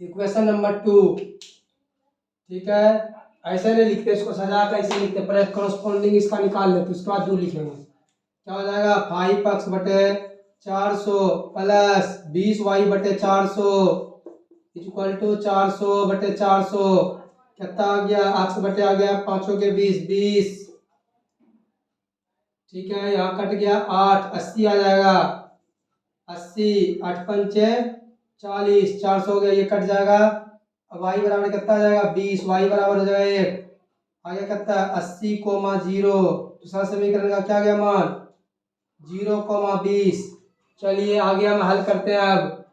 [SPEAKER 1] equation number 2। ठीक है, ऐसे नहीं लिखते, इसको सजा कर ऐसे लिखते, पहले कोरोस्पोंडिंग इसका निकाल लेते, उसके बाद 2 लिखेंगे। क्या हो जाएगा 5x बटे 400 प्लस 20y बटे 400 इक्वल टू 400 बटे 400, कितना आ गया, x बटे आ गया 5 के 20। ठीक है, यहाँ कट गया 8, 80 आ जाएगा। 80 8 पंचे 40, 400 हो गया, ये कट जाएगा। अब y बराबर कितना आ जाएगा 20, y बराबर हो जाएगा 1। आगे कितना 80,0। दूसरा समीकरण का क्या गया मान 0,20। चलिए आगे हम हल करते हैं। अब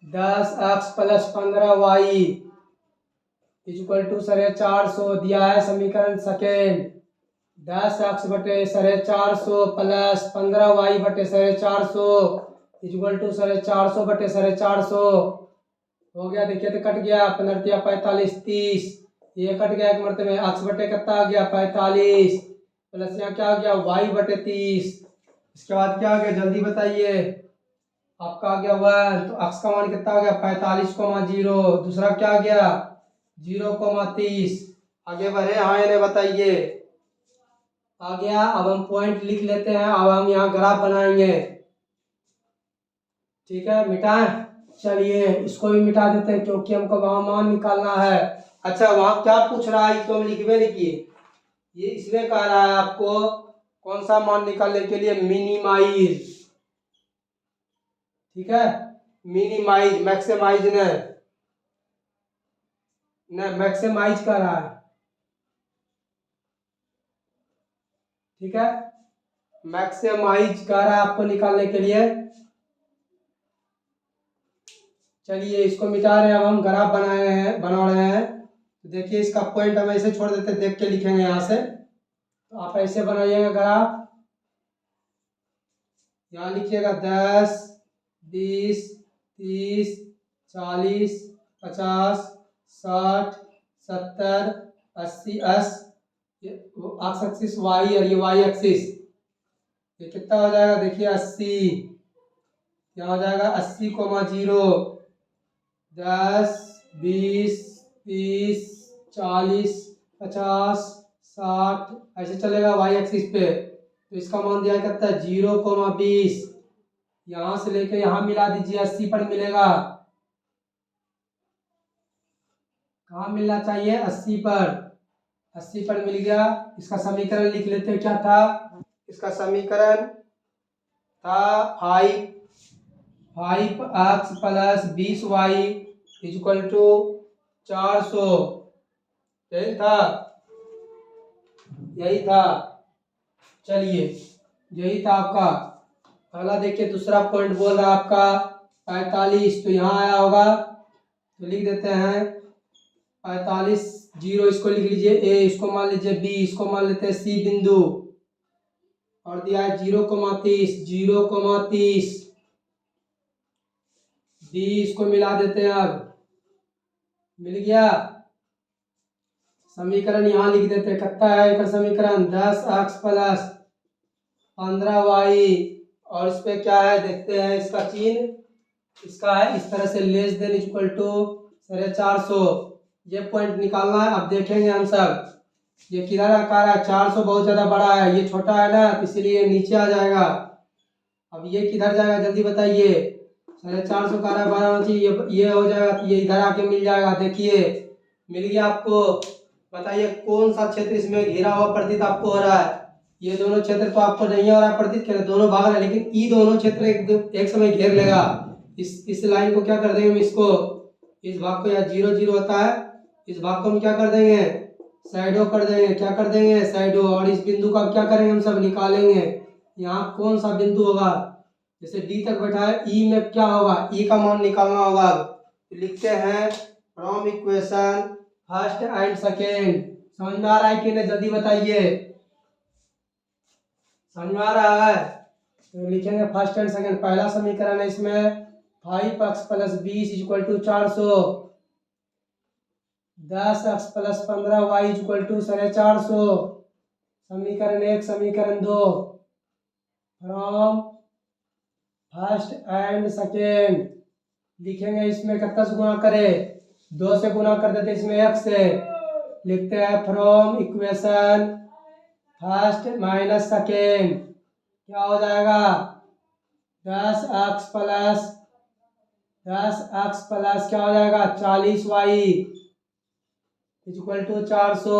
[SPEAKER 1] 10x plus 15y equal to 450 दिया है, समीकरण सेकेंड। 10x बटे 450 प्लस 15y बटे 450 इक्वल टू 450 बटे 450 हो गया। देखिए तो कट गया, 15 45 30, ये कट गया एक मरतबे। x बटे कितना आ गया 45 प्लस यहाँ क्या आ गया y बटे 30। इसके बाद क्या आ गया जल्दी बताइए, आपका आ गया 1। तो x का मान कितना आ गया 45,0। दूसरा क्या आ गया 0,30। आगे बढ़े, हाँ या नहीं बताइए। आ गया। अब हम पॉइंट लिख लेते हैं, अब हम यहाँ ग्राफ बनाएंगे। ठीक है, मिटाएं। चलिए इसको भी मिटा देते हैं, क्योंकि हमको वहां मान निकालना है। अच्छा वहां क्या पूछ रहा है, तो हम लिखवे नहीं किए। ये इसमें कह रहा है आपको कौन सा मान निकालने के लिए, मिनिमाइज। ठीक है, मिनिमाइज, मैक्सिमाइज न मैक्सिमाइज कर रहा है। ठीक है, मैक्सिमाइज कर रहा है आपको निकालने के लिए। चलिए इसको मिटा रहे हैं, अब हम ग्राफ बना रहे हैं। तो देखिए इसका पॉइंट हम ऐसे छोड़ देते, देख के लिखेंगे यहाँ से। तो आप ऐसे बनाइएगा ग्राफ, यहाँ लिखिएगा 10 20 30 40 50 60 70 80 एक्स एक्सिस वाई और ये वाई एक्सिस, ये कितना हो जाएगा देखिए 80। यहाँ हो जाएगा 80,0 10 20, 30, 40, 50, 60 ऐसे चलेगा वाई एक्सिस पे। तो इसका मान दिया करता है 0,20। यहाँ से लेके यहाँ मिला दीजिए, 80 पर मिलेगा। कहाँ मिलना चाहिए? 80 पर। 80 पर मिल गया। इसका समीकरण लिख लेते हैं, क्या था इसका समीकरण? था 5x plus 20y equal to 400। यही था, यही था। चलिए, यही था आपका। अगला देखिए, दूसरा पॉइंट बोल रहा है आपका 45। तो यहाँ आया होगा, तो लिख देते हैं 45। 0 इसको लिख लीजिए ए, इसको मान लीजिए बी, इसको मान लेते हैं सी बिंदु। और दिया है 0,30, 0,30 डी, इसको मिला देते हैं। अब मिल गया। समीकरण यहाँ लिख देते हैं, कितना है इसका समीकरण? 10x plus 15y। और इस पे क्या है देखते हैं, इसका चिन्ह इसका है इस तरह से, लेस देन इक्वल टू 450। ये पॉइंट निकालना है। अब देखेंगे हम सब, ये किधर आकार है? 400 बहुत ज्यादा बड़ा है, ये छोटा है ना, तो इसलिए नीचे आ जाएगा। अब ये किधर जाएगा जल्दी बताइए? 450 का रहा 12 ये हो जाएगा, तो ये इधर आके मिल जाएगा। देखिए मिल गया आपको। बताइए कौन सा क्षेत्र इसमें घेरा हुआ प्रतीत आपको हो रहा है? ये दोनों क्षेत्र तो आपको नहीं हो रहा प्रतीत, कर दोनों भाग रहे हैं, लेकिन ये दोनों क्षेत्र एक समय घेर लेगा। इस लाइन को क्या कर देंगे हम? इसको, इस भाग को, यहाँ 0 0 होता है, इस भाग को हम क्या कर देंगे? साइडो कर देंगे। क्या कर देंगे? साइडो। और इस बिंदु का क्या करेंगे? हम सब निकालेंगे। यहाँ कौन सा बिंदु होगा? जैसे डी तक बैठा है, ई में क्या होगा? ई का मान निकालना होगा। अब लिखते हैं from equation first and second. समझ में आ रहा है कि नहीं? जल्दी बताइए, समझ में आ रहा है? तो लिखेंगे फर्स्ट एंड सेकेंड। पहला समीकरण है इसमें 5x plus 20 equal to 400। 10x plus 15y equal to 450। समीकरण 1, समीकरण 2 फ्रॉम फर्स्ट एंड सेकेंड। लिखेंगे इसमें कितना से गुणा करे? 2 से गुणा कर देते इसमें 1 से। लिखते हैं from equation first minus second. क्या हो जाएगा? 10x प्लस क्या हो जाएगा? 40y equal to 400।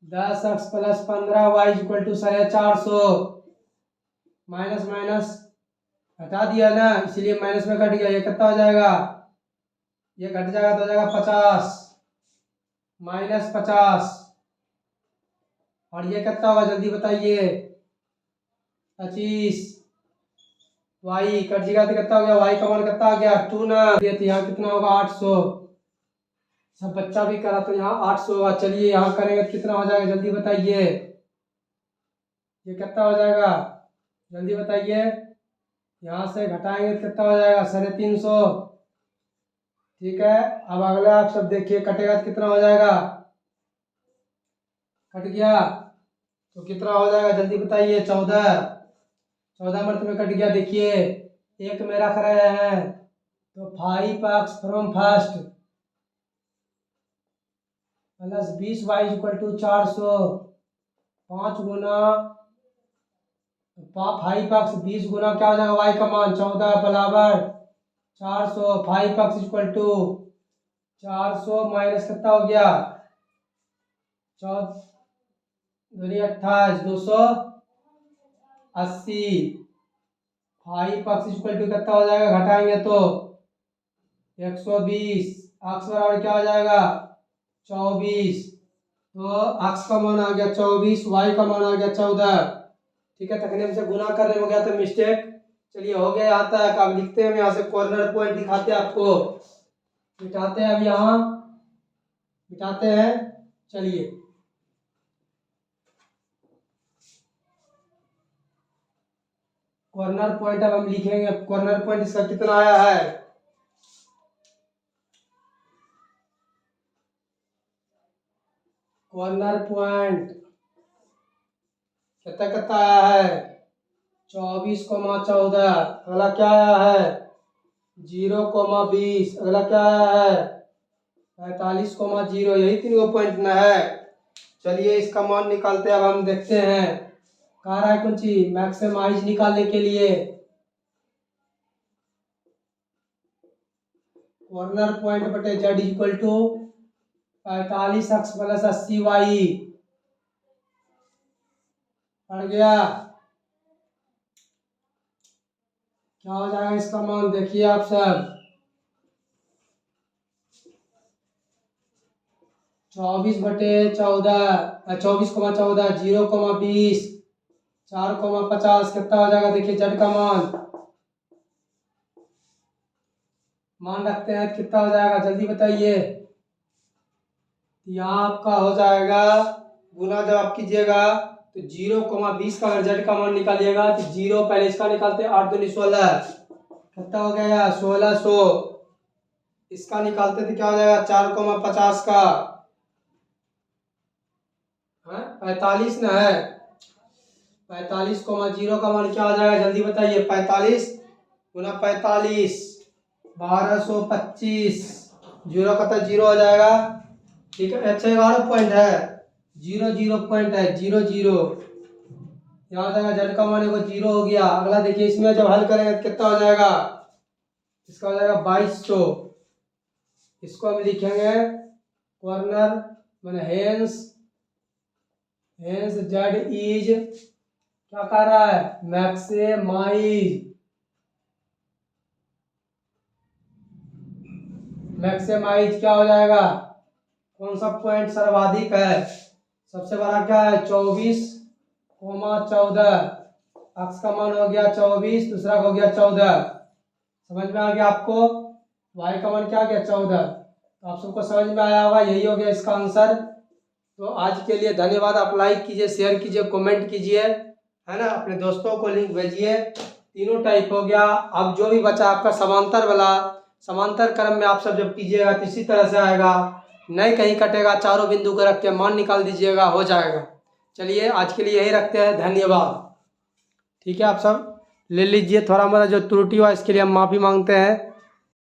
[SPEAKER 1] 10x plus 15y equal to 450। Minus minus हटा दिया ना, इसलिए माइनस में कट गया। ये कितना हो जाएगा? ये घट जाएगा तो हो जाएगा 50 माइनस 50। और ये कितना होगा जल्दी बताइए? 25। वाई कट जाएगा तो कितना हो गया? वाई का मान कितना आ गया? 2 ना। तो यहाँ कितना होगा? 800। सब बच्चा भी करा तो यहाँ 800 होगा। चलिए यहाँ करेंगे तो कितना हो जाएगा जल्दी बताइए? ये कितना हो जाएगा जल्दी बताइए? यहाँ से घटाएंगे तो कितना हो जाएगा? 350। ठीक है। अब अगला आप सब देखिए, कटेगा तो कितना हो जाएगा? कट गया तो कितना हो जाएगा जल्दी बताइए? 14। 14 मर्त में कट गया। देखिए एक में रख रहे हैं, तो 5x from first plus 20y equal to 400। 5 गुना 5x 20 गुना क्या हो जाएगा? y का मान 14 बराबर 400। 5x इक्वल टू 400 माइनस कितना हो गया? 28 280। 5x इक्वल टू कितना हो जाएगा? घटाएंगे तो 120। x बराबर क्या हो जाएगा? 24। तो x का मान आ गया 24, y का मान आ गया 14। ठीक है, तकनीक से गुना करने में हो गया तो मिस्टेक। चलिए हो गया यहाँ तक। अब लिखते हैं, यहाँ से कॉर्नर पॉइंट दिखाते हैं आपको। मिटाते हैं, अब यहाँ मिटाते हैं। चलिए कॉर्नर पॉइंट अब हम लिखेंगे। कॉर्नर पॉइंट इसका कितना आया है? कॉर्नर पॉइंट कितना कितना आया है? 24,14। अगला क्या आया है? 0,20। अगला क्या है 45,0। यही तीन गो पॉइंट ना है। चलिए इसका मान निकालते हैं। अब हम देखते हैं कह रहा है कुछ मैक्सिमाइज निकालने के लिए कॉर्नर पॉइंट बटे Z equal to 45x plus 80y। पड़ गया। क्या हो जाएगा इसका मान देखिए आप सब 24/14 24,14 0,20 4,50 कितना हो जाएगा देखिए जेड का मान रखते हैं कितना हो जाएगा जल्दी बताइए। यहाँ आपका हो जाएगा गुना जब आप कीजिएगा तो 0,20 का अगर जेड का मान निकालिएगा तो 0 पहले इसका निकालते हैं 8 दूनी 16 कितना हो गया 1600। इसका निकालते थे क्या हो जाएगा 4,50 का 45 ना है 45,0 का मान क्या हो जाएगा जल्दी बताइए। 45 गुना 45 1225 जीरो का तो जीरो हो जाएगा। ठीक है अच्छा 11 पॉइंट है 0 पॉइंट है 0 यहाँ हो जाएगा जेड का मान 0 हो गया। अगला देखिए इसमें जब हल करेंगे तो कितना हो जाएगा इसका हो जाएगा 2200। इसको हम लिखेंगे कॉर्नर मैंने हेंस जेड इज क्या कर रहा है मैक्सिमाइज क्या हो जाएगा कौन सा पॉइंट सर्वाधिक है सबसे बड़ा क्या है 24,14 x का मान हो गया 24 दूसरा हो गया 14 समझ में आ गया आपको। y का मान क्या आ गया 14 तो आप सबको समझ में आया होगा यही हो गया इसका आंसर। तो आज के लिए धन्यवाद। आप लाइक कीजिए शेयर कीजिए कमेंट कीजिए है ना अपने दोस्तों को लिंक भेजिए। तीनों टाइप हो गया। अब जो भी बचा आपका समांतर वाला समांतर क्रम में आप सब जब कीजिएगा तो इसी तरह से आएगा नहीं कहीं कटेगा चारों बिंदु को रख के मान निकाल दीजिएगा हो जाएगा। चलिए आज के लिए यही रखते हैं धन्यवाद। ठीक है आप सब ले लीजिए थोड़ा मोड़ा जो त्रुटि हुआ इसके लिए हम माफ़ी मांगते हैं।